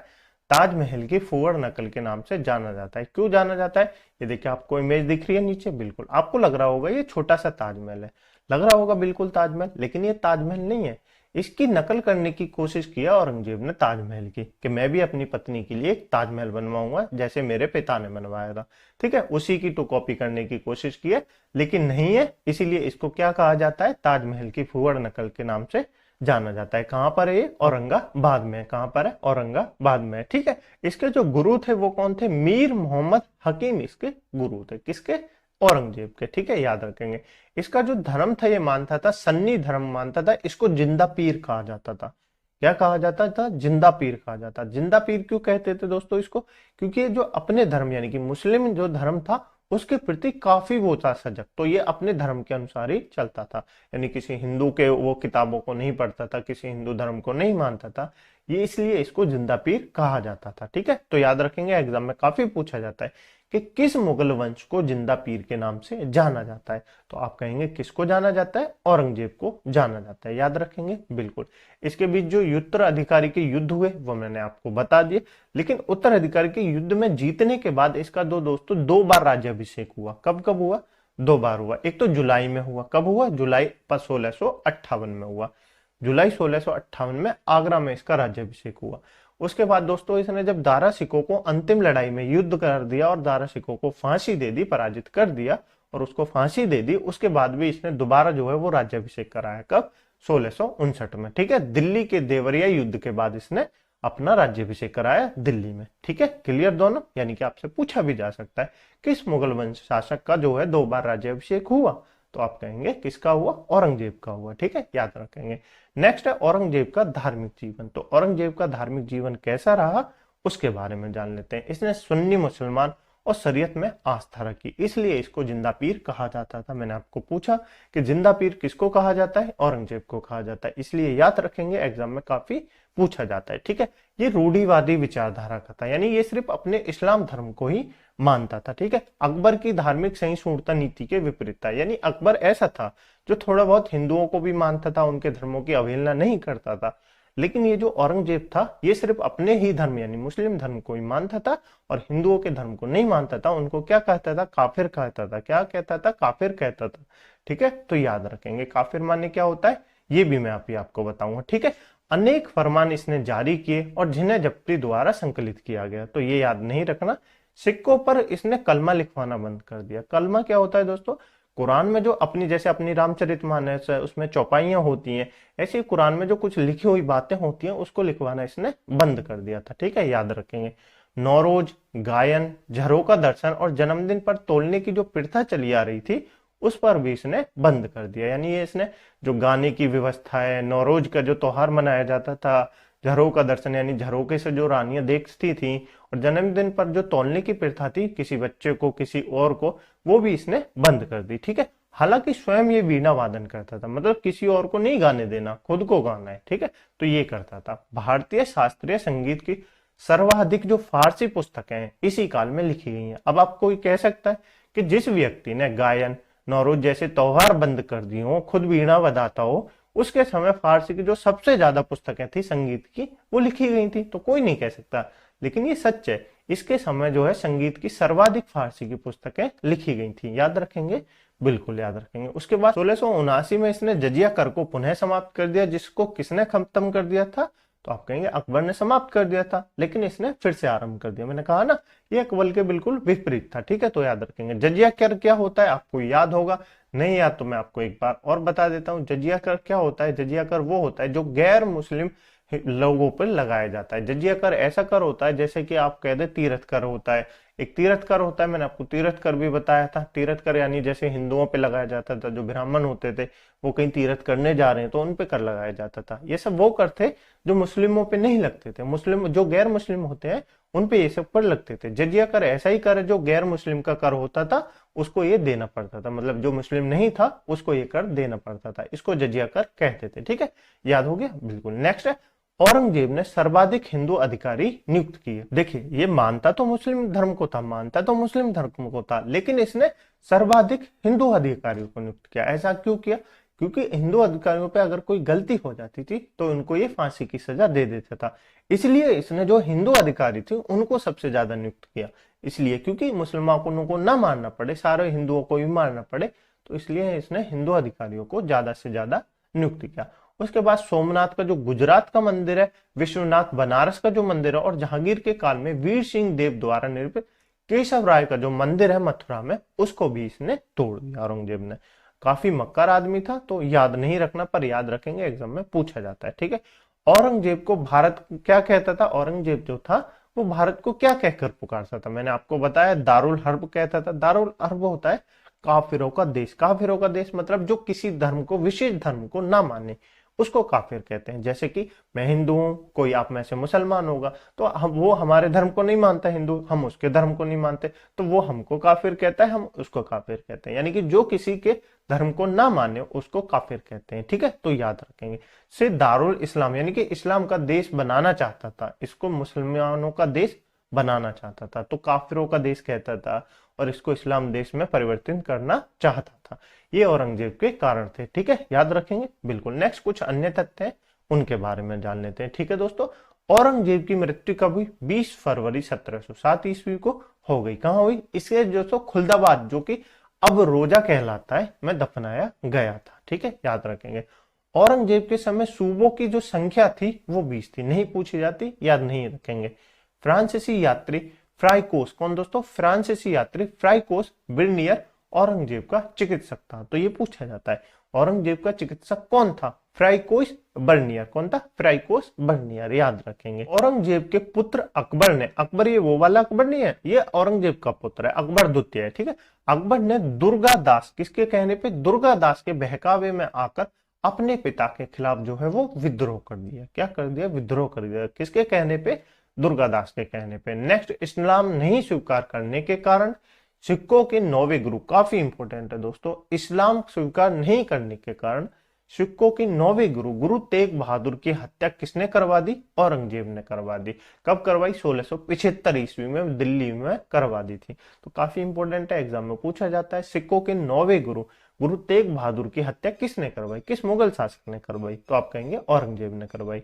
ताजमहल की फूहड़ नकल के नाम से जाना जाता है। क्यों जाना जाता है? ये देखिए, आपको इमेज दिख रही है नीचे। बिल्कुल आपको लग रहा होगा ये छोटा सा ताजमहल है, लग रहा होगा बिल्कुल ताजमहल, लेकिन ये ताजमहल नहीं है। इसकी नकल करने की कोशिश किया औरंगजेब ने ताजमहल की, कि मैं भी अपनी पत्नी के लिए एक ताजमहल बनवाऊंगा जैसे मेरे पिता ने बनवाया था, ठीक है। उसी की तो कॉपी करने की कोशिश की है, लेकिन नहीं है। इसीलिए इसको क्या कहा जाता है? ताजमहल की फूहड़ नकल के नाम से जाना जाता है। कहां पर है ये? औरंगाबाद में। कहां पर है? औरंगाबाद में, ठीक है। इसके जो गुरु थे वो कौन थे? मीर मोहम्मद हकीम इसके गुरु थे। किसके? औरंगजेब के, ठीक है, याद रखेंगे। इसका जो धर्म था ये मानता था, सन्नी धर्म मानता था। इसको जिंदा पीर कहा जाता था। क्या कहा जाता था? जिंदा पीर कहा जाता। जिंदा पीर क्यों कहते थे दोस्तों इसको? क्योंकि ये जो अपने धर्म यानी कि मुस्लिम जो धर्म था उसके प्रति काफी वो था सजग। तो ये अपने धर्म के अनुसार ही चलता था, यानी किसी हिंदू के वो किताबों को नहीं पढ़ता था, किसी हिंदू धर्म को नहीं मानता था। ये इसलिए इसको जिंदा पीर कहा जाता था, ठीक है। तो याद रखेंगे, एग्जाम में काफी पूछा जाता है कि किस मुगल वंश को जिंदा पीर के नाम से जाना जाता है। तो आप कहेंगे किसको जाना जाता है? औरंगजेब को जाना जाता है। याद रखेंगे, बिल्कुल। इसके बीच जो उत्तराधिकारी के युद्ध हुए वो मैंने आपको बता दिए, लेकिन उत्तराधिकारी के युद्ध में जीतने के बाद इसका दोस्तों 2 बार राज्याभिषेक हुआ। कब कब हुआ? 2 बार हुआ। एक तो जुलाई में हुआ। कब हुआ? जुलाई 1658 में हुआ। जुलाई 1658 में आगरा में इसका राज्याभिषेक हुआ। उसके बाद दोस्तों इसने जब दारा शिकोह को अंतिम लड़ाई में युद्ध कर दिया और दारा शिकोह को फांसी दे दी, पराजित कर दिया और उसको फांसी दे दी, उसके बाद भी इसने दोबारा जो है वो राज्याभिषेक कराया। कब? 1659 में, ठीक है। दिल्ली के देवरिया युद्ध के बाद इसने अपना राज्याभिषेक कराया दिल्ली में, ठीक है। क्लियर दोनों? यानी कि आपसे पूछा भी जा सकता है किस मुगल वंश शासक का जो है 2 बार राज्याभिषेक हुआ? तो आप कहेंगे किसका हुआ? औरंगजेब का हुआ, ठीक है, याद रखेंगे। नेक्स्ट है औरंगजेब का धार्मिक जीवन। तो औरंगजेब का धार्मिक जीवन कैसा रहा उसके बारे में जान लेते हैं। इसने सुन्नी मुसलमान और शरीयत में आस्था रखी, इसलिए इसको जिंदा पीर कहा जाता था। मैंने आपको पूछा कि जिंदा पीर किसको कहा जाता है? औरंगजेब को कहा जाता है, इसलिए याद रखेंगे, एग्जाम में काफी पूछा जाता है, ठीक है। ये रूढ़िवादी विचारधारा का था, यानी ये सिर्फ अपने इस्लाम धर्म को ही मानता था, ठीक है। अकबर की धार्मिक सहिष्णुता नीति के विपरीत था, यानी अकबर ऐसा था जो थोड़ा बहुत हिंदुओं को भी मानता था, उनके धर्मों की अवहेलना नहीं करता था। लेकिन ये जो औरंगजेब था ये सिर्फ अपने ही धर्म यानी मुस्लिम धर्म को ही मानता था और हिंदुओं के धर्म को नहीं मानता था। उनको क्या कहता था? काफिर कहता था। क्या कहता था? काफिर कहता था, ठीक है। तो याद रखेंगे काफिर माने क्या होता है, ये भी मैं आपको बताऊंगा, ठीक है। अनेक फरमान इसने जारी किए और जिन्हें जब्ती द्वारा संकलित किया गया, तो ये याद नहीं रखना। सिक्कों पर इसने कलमा लिखवाना बंद कर दिया। कलमा क्या होता है दोस्तों? कुरान में जो अपनी जैसे अपनी रामचरितमानस है उसमें चौपाइयां होती हैं, ऐसे कुरान में जो कुछ लिखी हुई बातें होती हैं उसको लिखवाना इसने बंद कर दिया था, ठीक है, याद रखेंगे। नौरोज, गायन, झरोका दर्शन और जन्मदिन पर तोलने की जो प्रथा चली आ रही थी उस पर भी इसने बंद कर दिया। यानी ये इसने जो गाने की व्यवस्था है, नौरोज का जो त्योहार मनाया जाता था, झरोका दर्शन यानी झरोके से जो रानियां देखती थी, और जन्मदिन पर जो तौलने की प्रथा थी किसी बच्चे को किसी और को, वो भी इसने बंद कर दी, ठीक है। हालांकि स्वयं ये वीणा वादन करता था, मतलब किसी और को नहीं गाने देना, खुद को गाना है, ठीक है, तो ये करता था। भारतीय शास्त्रीय संगीत की सर्वाधिक जो फारसी पुस्तकें हैं इसी काल में लिखी गई हैं। अब आप कोई कह सकता है कि जिस व्यक्ति ने गायन, नौरोज जैसे त्योहार बंद कर दिए हो, खुद वीणा बजाता हो, उसके समय फारसी की जो सबसे ज्यादा पुस्तकें थी संगीत की वो लिखी गई थी, तो कोई नहीं कह सकता। लेकिन ये सच है, इसके समय जो है संगीत की सर्वाधिक फारसी की पुस्तकें लिखी गई थी, याद रखेंगे, बिल्कुल याद रखेंगे। उसके बाद 1679 में इसने जजिया कर को पुनः समाप्त कर दिया, जिसको किसने खत्म कर दिया था? तो आप कहेंगे अकबर ने समाप्त कर दिया था, लेकिन इसने फिर से आरंभ कर दिया। मैंने कहा ना ये अकबर के बिल्कुल विपरीत था, ठीक है। तो याद रखेंगे जजिया कर क्या होता है, आपको याद होगा, नहीं याद तो मैं आपको एक बार और बता देता हूँ। जजिया कर क्या होता है? जजिया कर वो होता है जो गैर मुस्लिम लोगों पर लगाया जाता है। जजिया कर ऐसा कर होता है जैसे कि आप कह दे तीर्थ कर होता है, एक तीर्थ कर होता है, मैंने आपको तीर्थ कर भी बताया था। तीर्थ कर यानी जैसे हिंदुओं पे लगाया जाता था, जो ब्राह्मण होते थे वो कहीं तीर्थ करने जा रहे हैं तो उन पे कर लगाया जाता था। ये सब वो कर थे जो मुस्लिमों पे नहीं लगते थे, मुस्लिम जो गैर मुस्लिम होते हैं उन पे ये सब कर लगते थे। जजिया कर ऐसा ही कर है, जो गैर मुस्लिम का कर होता था उसको ये देना पड़ता था, मतलब जो मुस्लिम नहीं था उसको ये कर देना पड़ता था, इसको जजिया कर कहते थे, ठीक है। याद हो गया, बिल्कुल। नेक्स्ट है, औरंगजेब ने सर्वाधिक हिंदू अधिकारी नियुक्त किए। देखिए ये मानता तो मुस्लिम धर्म को था, मानता तो मुस्लिम धर्म को था, लेकिन इसने सर्वाधिक हिंदू अधिकारियों को नियुक्त किया। ऐसा क्यों किया? क्योंकि हिंदू अधिकारियों पे अगर कोई गलती हो जाती थी तो उनको ये फांसी की सजा दे देता था, इसलिए इसने जो हिंदू अधिकारी थे उनको सबसे ज्यादा नियुक्त किया। इसलिए क्योंकि मुसलमानों को ना मारना पड़े, सारे हिंदुओं को भी मारना पड़े, तो इसलिए इसने हिंदू अधिकारियों को ज्यादा से ज्यादा नियुक्त किया। उसके बाद सोमनाथ का जो गुजरात का मंदिर है, विश्वनाथ बनारस का जो मंदिर है, और जहांगीर के काल में वीर सिंह देव द्वारा निर्मित केशव राय का जो मंदिर है मथुरा में, उसको भी इसने तोड़ दिया औरंगजेब ने। काफी मक्कार आदमी था, तो याद नहीं रखना, पर याद रखेंगे, एग्जाम में पूछा जाता है, ठीक है। औरंगजेब को भारत क्या कहता था? औरंगजेब जो था वो भारत को क्या कहकर पुकारता था? मैंने आपको बताया दारुल हर्ब कहता था। दारुल हर्ब होता है काफिरों का देश। काफिरों का देश मतलब जो किसी धर्म को, विशेष धर्म को ना माने, उसको काफिर कहते हैं। जैसे कि मैं हिंदू हूं, कोई आप में से मुसलमान होगा, तो हम वो हमारे धर्म को नहीं मानता हिंदू, हम उसके धर्म को नहीं मानते, तो वो हमको काफिर कहता है, हम उसको काफिर कहते हैं। यानी कि जो किसी के धर्म को ना माने उसको काफिर कहते हैं, ठीक है। तो याद रखेंगे। से दारुल इस्लाम यानी कि इस्लाम का देश बनाना चाहता था, इसको मुसलमानों का देश बनाना चाहता था, तो काफिरों का देश कहता था, और इसको इस्लाम देश में परिवर्तित करना चाहता था। ये औरंगजेब के कारण थे, ठीक है, याद रखेंगे, बिल्कुल। नेक्स्ट कुछ अन्य तथ्य हैं, उनके बारे में जान लेते हैं, ठीक है दोस्तों। औरंगजेब की मृत्यु कब हुई? 20 फरवरी 1707 ईस्वी को हो गई। कहां हुई? इसके जो खुलदाबाद, जो कि अब रोजा कहलाता है, में दफनाया गया था, ठीक है, याद रखेंगे। औरंगजेब के समय सूबों की जो संख्या थी वो 20 थी, नहीं पूछी जाती, याद नहीं रखेंगे। फ्रांसीसी यात्री फ्राइकोस, कौन दोस्तों? फ्रांसीसी यात्री फ्राइकोस बिर्नियर औरंगजेब का चिकित्सक था, तो ये पूछा जाता है औरंगजेब का चिकित्सक कौन था? फ्राइकोस बर्नियर। कौन था? फ्राइकोस बर्नियर, याद रखेंगे। औरंगजेब के पुत्र अकबर ने, अकबर ये वो वाला अकबर नहीं है, ये औरंगजेब का पुत्र है, अकबर द्वितीय है, ठीक है। अकबर ने दुर्गादास, किसके कहने पे? दुर्गादास के बहकावे में आकर अपने पिता के खिलाफ जो है वो विद्रोह कर दिया। क्या कर दिया? विद्रोह कर दिया। किसके कहने पे? दुर्गादास के कहने पे। नेक्स्ट, इस्लाम नहीं स्वीकार करने के कारण सिखों के 9वें गुरु, काफी इंपॉर्टेंट है दोस्तों, इस्लाम स्वीकार नहीं करने के कारण सिखों के 9वें गुरु गुरु तेग बहादुर की हत्या किसने करवा दी? औरंगजेब ने करवा दी। कब करवाई? 1675 ईस्वी में दिल्ली में करवा दी थी। तो काफी इंपॉर्टेंट है, एग्जाम में पूछा जाता है। सिखों के 9वें गुरु गुरु तेग बहादुर की हत्या किसने करवाई? किस मुगल शासक ने करवाई? तो आप कहेंगे औरंगजेब ने करवाई।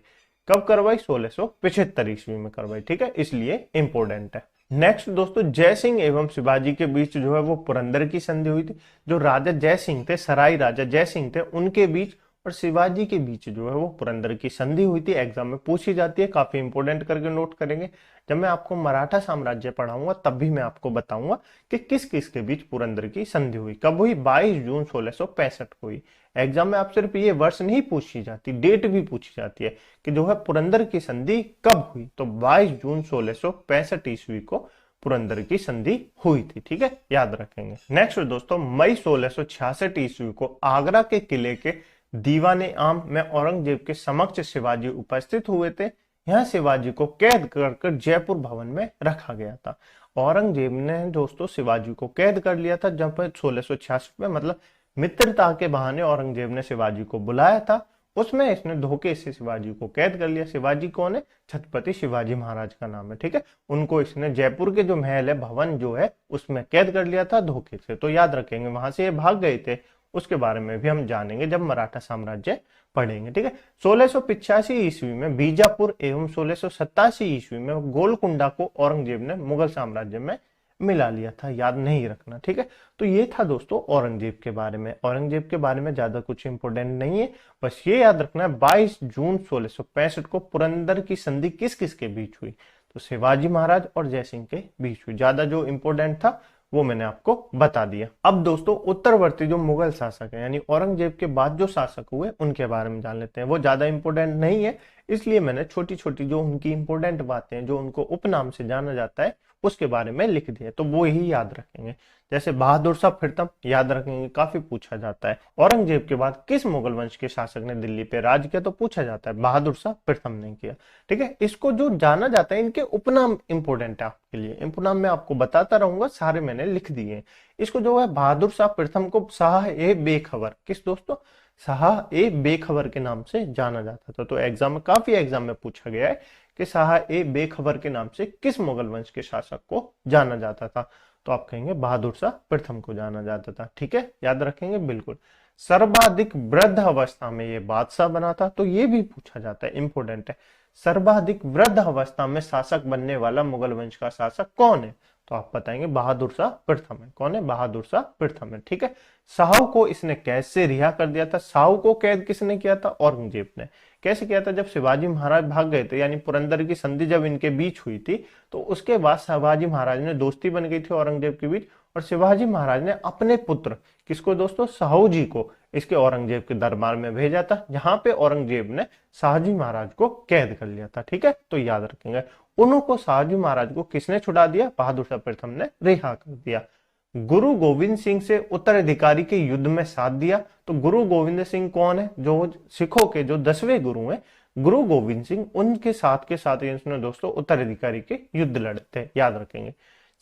कब करवाई? 1675 ईस्वी में करवाई, ठीक है, इसलिए इंपॉर्टेंट है। नेक्स्ट दोस्तों, जय सिंह एवं शिवाजी के बीच जो है वो पुरंदर की संधि हुई थी। जो राजा जय सिंह थे, सराय राजा जय सिंह थे, उनके बीच और शिवाजी के बीच जो है वो पुरंदर की संधि हुई थी। एग्जाम में पूछी जाती है, काफी इंपॉर्टेंट करके नोट करेंगे। जब मैं आपको मराठा साम्राज्य पढ़ाऊंगा तब भी मैं आपको बताऊंगा कि किस किस के बीच पुरंदर की संधि हुई। कब हुई? 22 जून 1665 को हुई। एग्जाम में आप सिर्फ ये वर्ष नहीं पूछी जाती, डेट भी पूछी जाती है कि जो है पुरंदर की संधि कब हुई। तो 22 जून 1665 ईस्वी को पुरंदर की संधि हुई थी, ठीक है, याद रखेंगे। नेक्स्ट दोस्तों, मई 1666 ईस्वी को आगरा के किले के दीवाने आम में औरंगजेब के समक्ष शिवाजी उपस्थित हुए थे। यहाँ शिवाजी को कैद कर जयपुर भवन में रखा गया था। औरंगजेब ने दोस्तों शिवाजी को कैद कर लिया था जब 1666 में, मतलब मित्रता के बहाने औरंगजेब ने शिवाजी को बुलाया था, उसमें इसने धोखे से शिवाजी को कैद कर लिया। शिवाजी कौन है? छत्रपति शिवाजी महाराज का नाम है, ठीक है। उनको इसने जयपुर के जो महल है, भवन जो है, उसमें कैद कर लिया था धोखे से, तो याद रखेंगे। वहां से ये भाग गए थे, उसके बारे में भी हम जानेंगे जब मराठा साम्राज्य पढ़ेंगे, ठीक है। 1685 ईस्वी में बीजापुर एवं 1687 ईस्वी में गोलकुंडा को औरंगजेब ने मुगल साम्राज्य में मिला लिया था, याद नहीं रखना, ठीक है। तो ये था दोस्तों औरंगजेब के बारे में। औरंगजेब के बारे में ज्यादा कुछ इंपोर्टेंट नहीं है, बस ये याद रखना है 22 जून 1665 को पुरंदर की संधि किस किस के बीच हुई, तो शिवाजी महाराज और जयसिंह के बीच हुई। ज्यादा जो इंपोर्टेंट था वो मैंने आपको बता दिया। अब दोस्तों उत्तरवर्ती जो मुगल शासक है यानी औरंगजेब के बाद जो शासक हुए उनके बारे में जान लेते हैं। वो ज्यादा इंपोर्टेंट नहीं है, इसलिए मैंने छोटी छोटी जो उनकी इंपोर्टेंट बातें हैं, जो उनको उपनाम से जाना जाता है, उसके बारे में लिख दिए, तो वो ही याद रखेंगे। जैसे बहादुर शाह प्रथम याद रखेंगे, काफी पूछा जाता है। औरंगजेब के बाद किस मुगल वंश के शासक ने दिल्ली पे राज किया, तो पूछा जाता है, बहादुर शाह प्रथम ने किया, ठीक है। इसको जो जाना जाता है, इनके उपनाम इंपोर्टेंट है आपके लिए, उपनाम मैं आपको बताता रहूंगा, सारे मैंने लिख दिए। इसको जो है बहादुर शाह प्रथम को शाह ए बेखबर, किस दोस्तों, शाह ए बेखबर के नाम से जाना जाता था। तो एग्जाम में, काफी एग्जाम में पूछा गया है कि शाह ए बेखबर के नाम से किस मुगल वंश के शासक को जाना जाता था, तो आप कहेंगे बहादुर शाह प्रथम को जाना जाता था, ठीक है, याद रखेंगे बिल्कुल। सर्वाधिक वृद्ध अवस्था में ये बादशाह बना था, तो ये भी पूछा जाता है, इंपोर्टेंट है। सर्वाधिक वृद्ध अवस्था में शासक बनने वाला मुगल वंश का शासक कौन है, तो आप बताएंगे बहादुर शाह प्रथम है। कौन है, बहादुर शाह प्रथम है, ठीक है। साहू को इसने कैद से रिहा कर दिया था। साहू को कैद किसने किया था, औरंगजेब ने। कैसे किया था, जब शिवाजी महाराज भाग गए थे, यानी पुरंदर की संधि जब इनके बीच हुई थी, तो उसके बाद शिवाजी महाराज ने, दोस्ती बन गई थी औरंगजेब के बीच, और शिवाजी महाराज ने अपने पुत्र, किसको दोस्तों, साहू जी को इसके औरंगजेब के दरबार में भेजा था, जहां पे औरंगजेब ने शाहजी महाराज को कैद कर लिया था, ठीक है। तो याद रखेंगे, उनको शाहजी महाराज को किसने छुड़ा दिया, बहादुर शाह प्रथम ने रिहा कर दिया। गुरु गोविंद सिंह से उत्तराधिकारी के युद्ध में साथ दिया, तो गुरु गोविंद सिंह कौन है, जो सिखों के जो 10वें गुरु हैं, गुरु गोविंद सिंह, उनके साथ के साथ इसने दोस्तों उत्तराधिकारी के युद्ध लड़े थे, याद रखेंगे।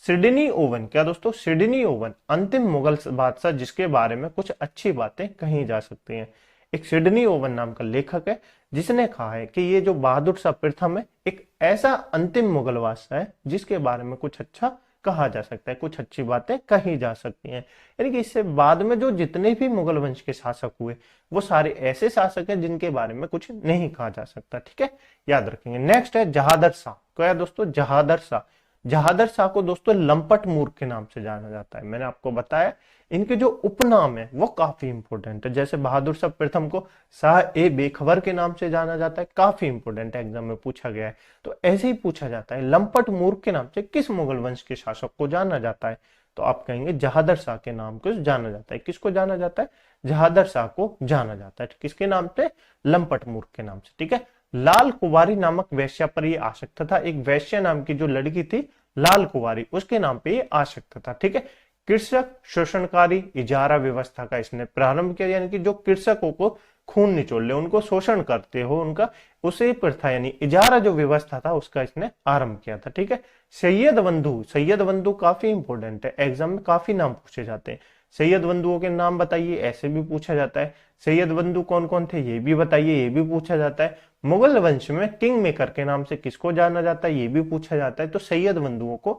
सिडनी ओवन, क्या दोस्तों, सिडनी ओवन अंतिम मुगल बादशाह जिसके बारे में कुछ अच्छी बातें कही जा सकती हैं। एक सिडनी ओवन नाम का लेखक है, जिसने कहा है कि ये जो बहादुर शाह प्रथम है, एक ऐसा अंतिम मुगल बादशाह है जिसके बारे में कुछ अच्छा कहा जा सकता है, कुछ अच्छी बातें कही जा सकती हैं। यानी कि इससे बाद में जो जितने भी मुगल वंश के शासक हुए, वो सारे ऐसे शासक हैं जिनके बारे में कुछ नहीं कहा जा सकता, ठीक है, याद रखेंगे। नेक्स्ट है जहादर शाह। क्या दोस्तों, जहादर शाह। जहादर शाह को दोस्तों लंपट मूर्ख के नाम से जाना जाता है। मैंने आपको बताया इनके जो उपनाम है वो काफी इंपोर्टेंट है। जैसे बहादुर शाह प्रथम को शाह ए बेखबर के नाम से जाना जाता है, काफी इंपोर्टेंट है, एग्जाम में पूछा गया है। तो ऐसे ही पूछा जाता है, लंपट मूर्ख के नाम से किस मुगल वंश के शासक को जाना जाता है, तो आप कहेंगे जहादर शाह के नाम को जाना जाता है। किसको जाना जाता है, जहादर शाह को जाना जाता है, किसके नाम से, लंपट मूर्ख के नाम से, ठीक है। लाल कुंवारी नामक वेश्या पर ये आसक्त था। एक वेश्या नाम की जो लड़की थी लाल कुंवारी, उसके नाम पे ये आसक्त था, ठीक है। कृषक शोषणकारी इजारा व्यवस्था का इसने प्रारंभ किया, यानी कि जो कृषकों को खून निचोड़ ले, उनको शोषण करते हो उनका, उसे प्रथा यानी इजारा जो व्यवस्था था उसका इसने आरंभ किया था, ठीक है। सैयद बंधु, सैयद बंधु काफी इंपोर्टेंट है, एग्जाम में काफी नाम पूछे जाते हैं। सैयद बंधुओं के नाम बताइए, ऐसे भी पूछा जाता है। सैयद बंधु कौन कौन थे ये भी बताइए, ये भी पूछा जाता है। मुगल वंश में किंग मेकर के नाम से किसको जाना जाता है, ये भी पूछा जाता है। तो सैयद बंधुओं को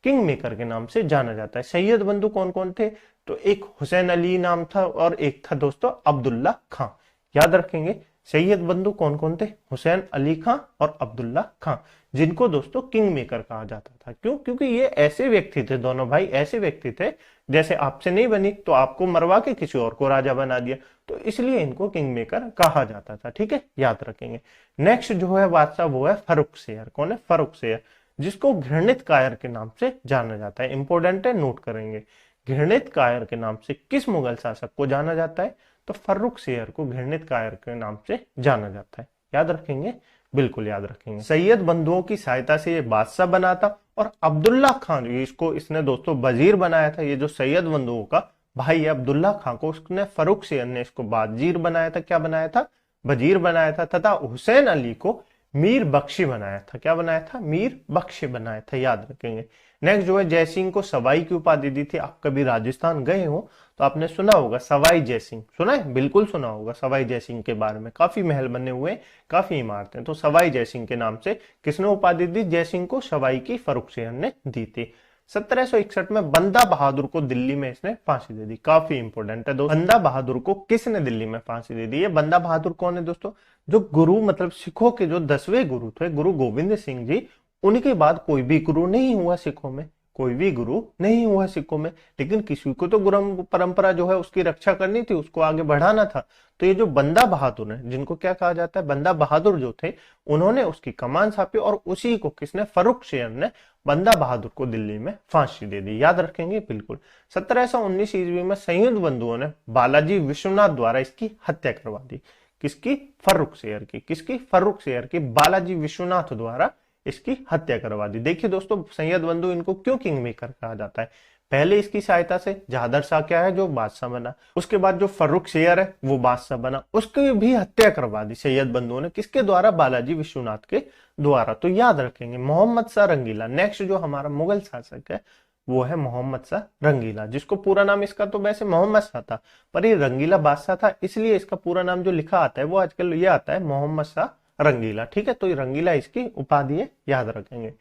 किंग मेकर के नाम से जाना जाता है। सैयद बंधु कौन कौन थे, तो एक हुसैन अली नाम था और एक था दोस्तों अब्दुल्ला खां, याद रखेंगे। सैयद बंधु कौन कौन थे, हुसैन अली खां और अब्दुल्ला खां, जिनको दोस्तों किंग मेकर कहा जाता था। क्यों, क्योंकि ये ऐसे व्यक्ति थे, दोनों भाई ऐसे व्यक्ति थे, जैसे आपसे नहीं बनी तो आपको मरवा के किसी और को राजा बना दिया, तो इसलिए इनको किंग मेकर कहा जाता था, ठीक है, याद रखेंगे। नेक्स्ट जो है बादशाह वो है फर्रुखसियर। कौन है, फर्रुखसियर, जिसको घृणित कायर के नाम से जाना जाता है। इंपोर्टेंट है, नोट करेंगे। घृणित कायर के नाम से किस मुगल शासक को जाना जाता है, तो फर्रुखसियर को घृणित कायर के नाम से जाना जाता है, याद रखेंगे, बिल्कुल याद रखेंगे। सैयद बंधुओं की सहायता से ये बादशाह बना था, और अब्दुल्ला खान, इसको इसने दोस्तों वजीर बनाया था। ये जो सैयद बंधुओं का भाई है अब्दुल्ला खान को उसने फर्रुखसियर ने इसको वजीर बनाया था। क्या बनाया था, वजीर बनाया था। तथा हुसैन अली को मीर बख्शी बनाया था। क्या बनाया था, मीर बख्शी बनाया था, याद रखेंगे। नेक्स्ट जो है जयसिंह को सवाई की उपाधि दी थी। आप कभी राजस्थान गए हो तो आपने सुना होगा सवाई जयसिंह, सुना है, बिल्कुल सुना होगा सवाई जयसिंह के बारे में। काफी महल बने हुए, काफी इमारतें, तो सवाई जयसिंह के नाम से किसने उपाधि दी, जयसिंह को सवाई की फर्रुखसियर ने दी थी। 1761 में बंदा बहादुर को दिल्ली में इसने फांसी दे दी। काफी इंपोर्टेंट है दोस्तों, बंदा बहादुर को किसने दिल्ली में फांसी दे दी। ये बंदा बहादुर कौन है दोस्तों, जो गुरु मतलब सिखों के जो 10वें गुरु थे, गुरु गोविंद सिंह जी, उनके बाद कोई भी गुरु नहीं हुआ सिखों में, कोई भी गुरु नहीं हुआ सिखों में, लेकिन किसी को तो गुरु परंपरा जो है उसकी रक्षा करनी थी, उसको आगे बढ़ाना था। तो ये जो बंदा बहादुर है, जिनको क्या कहा जाता है, बंदा बहादुर जो थे, उन्होंने उसकी कमान सौंपी और उसी को किसने, फर्रुखसियर ने बंदा बहादुर को दिल्ली में फांसी दे दी। याद रखेंगे बिल्कुल। 1719 ईस्वी में संयुक्त बंधुओं ने बालाजी विश्वनाथ द्वारा इसकी हत्या करवा दी। किसकी, फर्रुखसियर की। किसकी, फर्रुखसियर की, बालाजी विश्वनाथ द्वारा इसकी हत्या करवा दी। देखिए दोस्तों, सैयद बंधु इनको क्यों किंग मेकर कहा जाता है, पहले इसकी सहायता से जहादर शाह क्या है, जो बादशाह बना, उसके बाद जो फर्रुखसियर है वो बादशाह बना, उसकी भी हत्या करवा दी सैयद बंधुओं ने। किसके द्वारा, बालाजी विश्वनाथ के द्वारा। तो याद रखेंगे मोहम्मद शाह रंगीला। नेक्स्ट जो हमारा मुगल शासक है वो है मोहम्मद शाह रंगीला, जिसको पूरा नाम इसका तो वैसे मोहम्मद शाह था, पर ये रंगीला बादशाह था, इसलिए इसका पूरा नाम जो लिखा आता है वो आजकल ये आता है मोहम्मद शाह रंगीला। ठीक है, तो ये रंगीला इसकी उपाधि है, याद रखेंगे।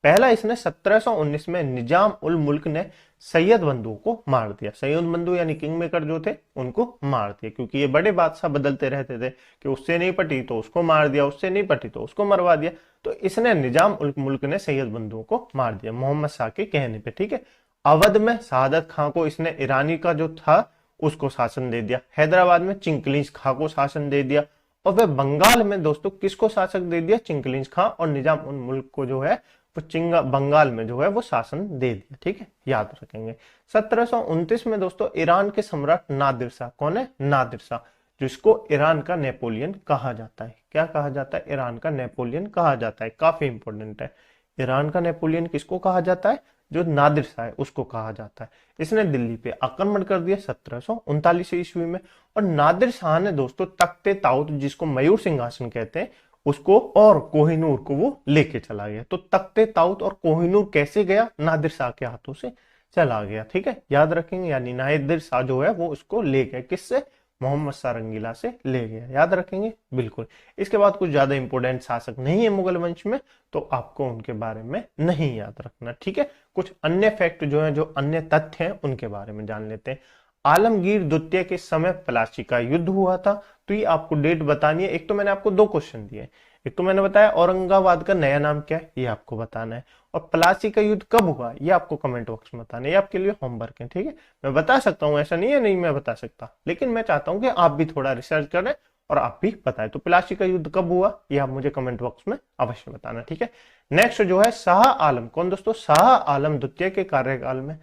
पहला इसने 1719 में निजाम उल मुल्क ने सैयद बंधु को मार दिया। सैयद बंधु यानी किंग मेकर जो थे उनको मार दिया, क्योंकि ये बड़े बादशाह बदलते रहते थे कि उससे नहीं पटी तो उसको मार दिया, उससे नहीं पटी तो उसको मरवा दिया। तो इसने निजाम उल मुल्क ने सैयद बंधु को मार दिया मोहम्मद शाह के कहने पे। ठीक है, अवध में शहादत खां को इसने ईरानी का जो था उसको शासन दे दिया। हैदराबाद में चिंकलीज खां को शासन दे दिया। और वह बंगाल में दोस्तों किसको शासक दे दिया, चिंकलीज खां, और निजाम उल मुल्क को जो है वो बंगाल में जो है वो शासन दे दिया। ठीक है, याद रखेंगे। 1729 में दोस्तों ईरान के सम्राट नादिर शाह, कौन है, नादिर शाह, जिसको ईरान का नेपोलियन कहा जाता है। क्या कहा जाता है, ईरान का नेपोलियन कहा जाता है। काफी इंपॉर्टेंट है, ईरान का नेपोलियन किसको कहा जाता है, जो नादिर शाह है उसको कहा जाता है। इसने दिल्ली पे आक्रमण कर दिया 1739 ईस्वी में। और नादिर शाह ने दोस्तों तख्ते ताउत, जिसको मयूर सिंहासन कहते हैं, उसको और कोहिनूर को वो लेके चला गया। तो तख्ते ताउत और कोहिनूर कैसे गया, नादिर शाह के हाथों से चला गया। ठीक है, याद रखेंगे, यानी नादिर शाह जो है वो उसको ले गया, किससे, मोहम्मद शाह रंगीला से ले गया। याद रखेंगे बिल्कुल। इसके बाद कुछ ज्यादा इंपोर्टेंट शासक नहीं है मुगल वंश में, तो आपको उनके बारे में नहीं याद रखना। ठीक है, कुछ अन्य फैक्ट जो है, जो अन्य तथ्य हैं उनके बारे में जान लेते हैं। आलमगीर द्वितीय के समय प्लासी का युद्ध हुआ था, तो ये आपको डेट बतानी है। एक तो मैंने आपको दो क्वेश्चन दिए, एक तो मैंने बताया औरंगाबाद का नया नाम क्या है, ये आपको बताना है, और प्लासी का युद्ध कब हुआ ये आपको कमेंट बॉक्स में बताना है। ये आपके लिए होमवर्क है। ठीक है, मैं बता सकता हूँ, ऐसा नहीं है नहीं मैं बता सकता, लेकिन मैं चाहता हूँ कि आप भी थोड़ा रिसर्च करें और आप भी बताएं। तो प्लासी का युद्ध कब हुआ ये आप मुझे कमेंट बॉक्स में अवश्य बताना। ठीक है, नेक्स्ट जो है शाह आलम, कौन दोस्तों, शाह आलम द्वितीय के कार्यकाल में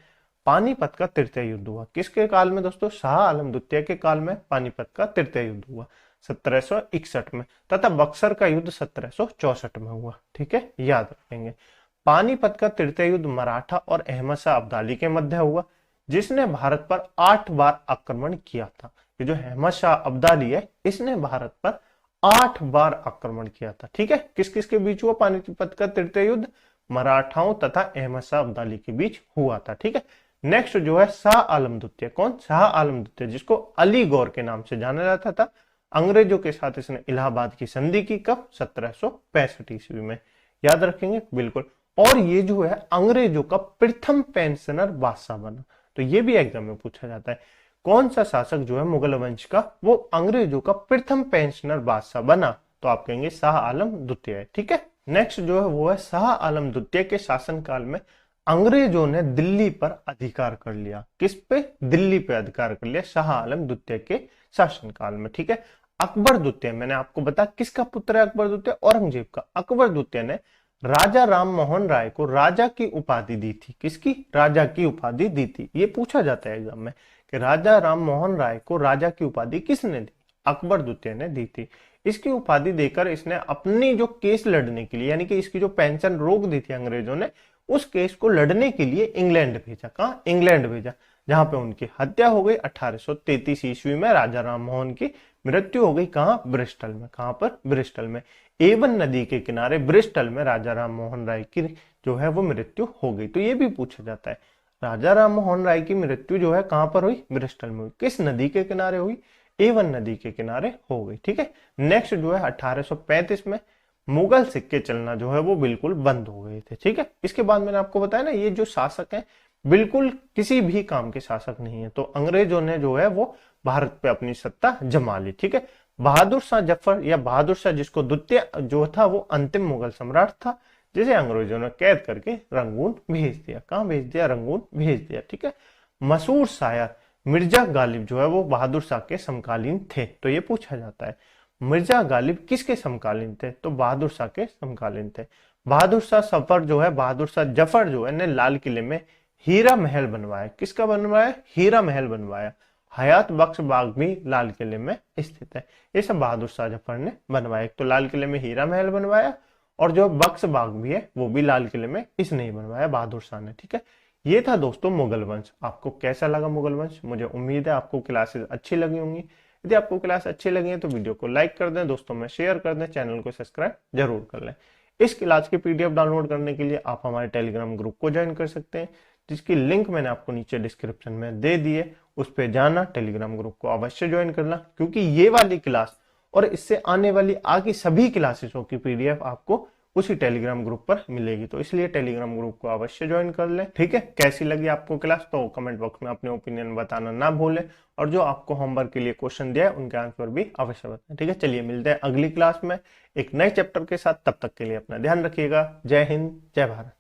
पानीपत का तृतीय युद्ध हुआ। किसके काल में दोस्तों, शाह आलम द्वितीय के काल में पानीपत का तृतीय युद्ध हुआ 1761 में, तथा बक्सर का युद्ध 1764 में हुआ। ठीक है, याद रखेंगे। पानीपत का तृतीय युद्ध मराठा और अहमद शाह अब्दाली के मध्य हुआ, जिसने भारत पर 8 बार आक्रमण किया था। ये जो अहमद शाह अब्दाली है, इसने भारत पर 8 बार आक्रमण किया था। ठीक है, किस किस के बीच हुआ पानीपत का तृतीय युद्ध, मराठाओं तथा अहमद शाह अब्दाली के बीच हुआ था। ठीक है, नेक्स्ट जो है शाह आलम द्वितीय, कौन, शाह आलम द्वितीय, जिसको अली गौर के नाम से जाना जाता था। अंग्रेजों के साथ इसने इलाहाबाद की संधि की, कब, 1765 ईस्वी में। याद रखेंगे बिल्कुल। और ये जो है अंग्रेजों का प्रथम पेंशनर बादशाह बना। तो ये भी एग्जाम में पूछा जाता है, कौन सा शासक जो है मुगल वंश का वो अंग्रेजों का प्रथम पेंशनर बादशाह बना, तो आप कहेंगे शाह आलम द्वितीय। ठीक है, नेक्स्ट जो है वो है शाह आलम द्वितीय के शासनकाल में अंग्रेजों ने दिल्ली पर अधिकार कर लिया। किस पे, दिल्ली पे अधिकार कर लिया शाह आलम द्वितीय के शासनकाल में। ठीक है, अकबर द्वितीय, मैंने आपको बताया किसका पुत्र है अकबर द्वितीय, औरंगजेब का। अकबर द्वितीय ने राजा राम मोहन राय को राजा की उपाधि दी थी। किसकी, राजा की उपाधि दी थी। ये पूछा जाता है एग्जाम में कि राजा राम मोहन राय को राजा की उपाधि किसने दी, अकबर द्वितीय ने दी थी। इसकी उपाधि देकर इसने अपनी जो केस लड़ने के लिए, यानी कि इसकी जो पेंशन रोक दी थी अंग्रेजों ने, उस केस को लड़ने के लिए इंग्लैंड भेजा। कहा, इंग्लैंड भेजा, जहां पे उनकी हत्या हो गई 1833 ईस्वी में। राजा राम मोहन की मृत्यु हो गई कहाँ, ब्रिस्टल में। कहां पर, ब्रिस्टल में। एवन नदी के किनारे ब्रिस्टल में राजा राम मोहन राय की जो है वो मृत्यु हो गई। तो ये भी पूछा जाता है, राजा राम मोहन राय की मृत्यु जो है कहां पर हुई, ब्रिस्टल में हुई। किस नदी के किनारे हुई, एवन नदी के किनारे हो गई। ठीक है, नेक्स्ट जो है 1835 में मुगल सिक्के चलना जो है वो बिल्कुल बंद हो गए थे। ठीक है, इसके बाद मैंने आपको बताया ना, ये जो शासक हैं बिल्कुल किसी भी काम के शासक नहीं है। तो अंग्रेजों ने जो है वो भारत पे अपनी सत्ता जमा ली। ठीक है, बहादुर शाह जफर या बहादुर शाह, जिसको द्वितीय जो था वो अंतिम मुगल सम्राट था, जिसे अंग्रेजों ने कैद करके रंगून भेज दिया। कहाँ भेज दिया? रंगून भेज दिया। ठीक है। मशहूर शायर मिर्जा गालिब जो है वो बहादुर शाह के समकालीन थे, तो ये पूछा जाता है मिर्जा गालिब किसके समकालीन थे? तो बहादुर शाह के समकालीन थे। बहादुर शाह सफर जो है, बहादुर शाह जफर जो है ने लाल किले में हीरा महल बनवाया। किसका बनवाया? हीरा महल बनवाया। हयात बख्श बाग भी लाल किले में स्थित है। ये सब बहादुर शाह जफर ने बनवाया। एक तो लाल किले में हीरा महल बनवाया और जो बख्श बाग भी है वो भी लाल किले में इसने ही बनवाया, बहादुर शाह ने। ठीक है। ये था दोस्तों मुगल वंश। आपको कैसा लगा मुगल वंश? मुझे उम्मीद है आपको क्लासेस अच्छी लगी होंगी। यदि आपको क्लास अच्छी लगी है तो वीडियो को लाइक कर दें, दोस्तों में शेयर कर दें, चैनल को सब्सक्राइब जरूर कर लें। इस क्लास की पीडीएफ डाउनलोड करने के लिए आप हमारे टेलीग्राम ग्रुप को ज्वाइन कर सकते हैं, जिसकी लिंक मैंने आपको नीचे डिस्क्रिप्शन में दे दी है। उस पर जाना, टेलीग्राम ग्रुप को अवश्य ज्वाइन करना, क्योंकि ये वाली क्लास और इससे आने वाली आगे सभी क्लासेसों की पीडीएफ आपको उसी टेलीग्राम ग्रुप पर मिलेगी। तो इसलिए टेलीग्राम ग्रुप को अवश्य ज्वाइन कर लें। ठीक है। कैसी लगी आपको क्लास तो कमेंट बॉक्स में अपने ओपिनियन बताना ना भूलें, और जो आपको होमवर्क के लिए क्वेश्चन दिया है उनके आंसर भी अवश्य बताएं। ठीक है। चलिए मिलते हैं अगली क्लास में एक नए चैप्टर के साथ। तब तक के लिए अपना ध्यान रखिएगा। जय हिंद, जय भारत।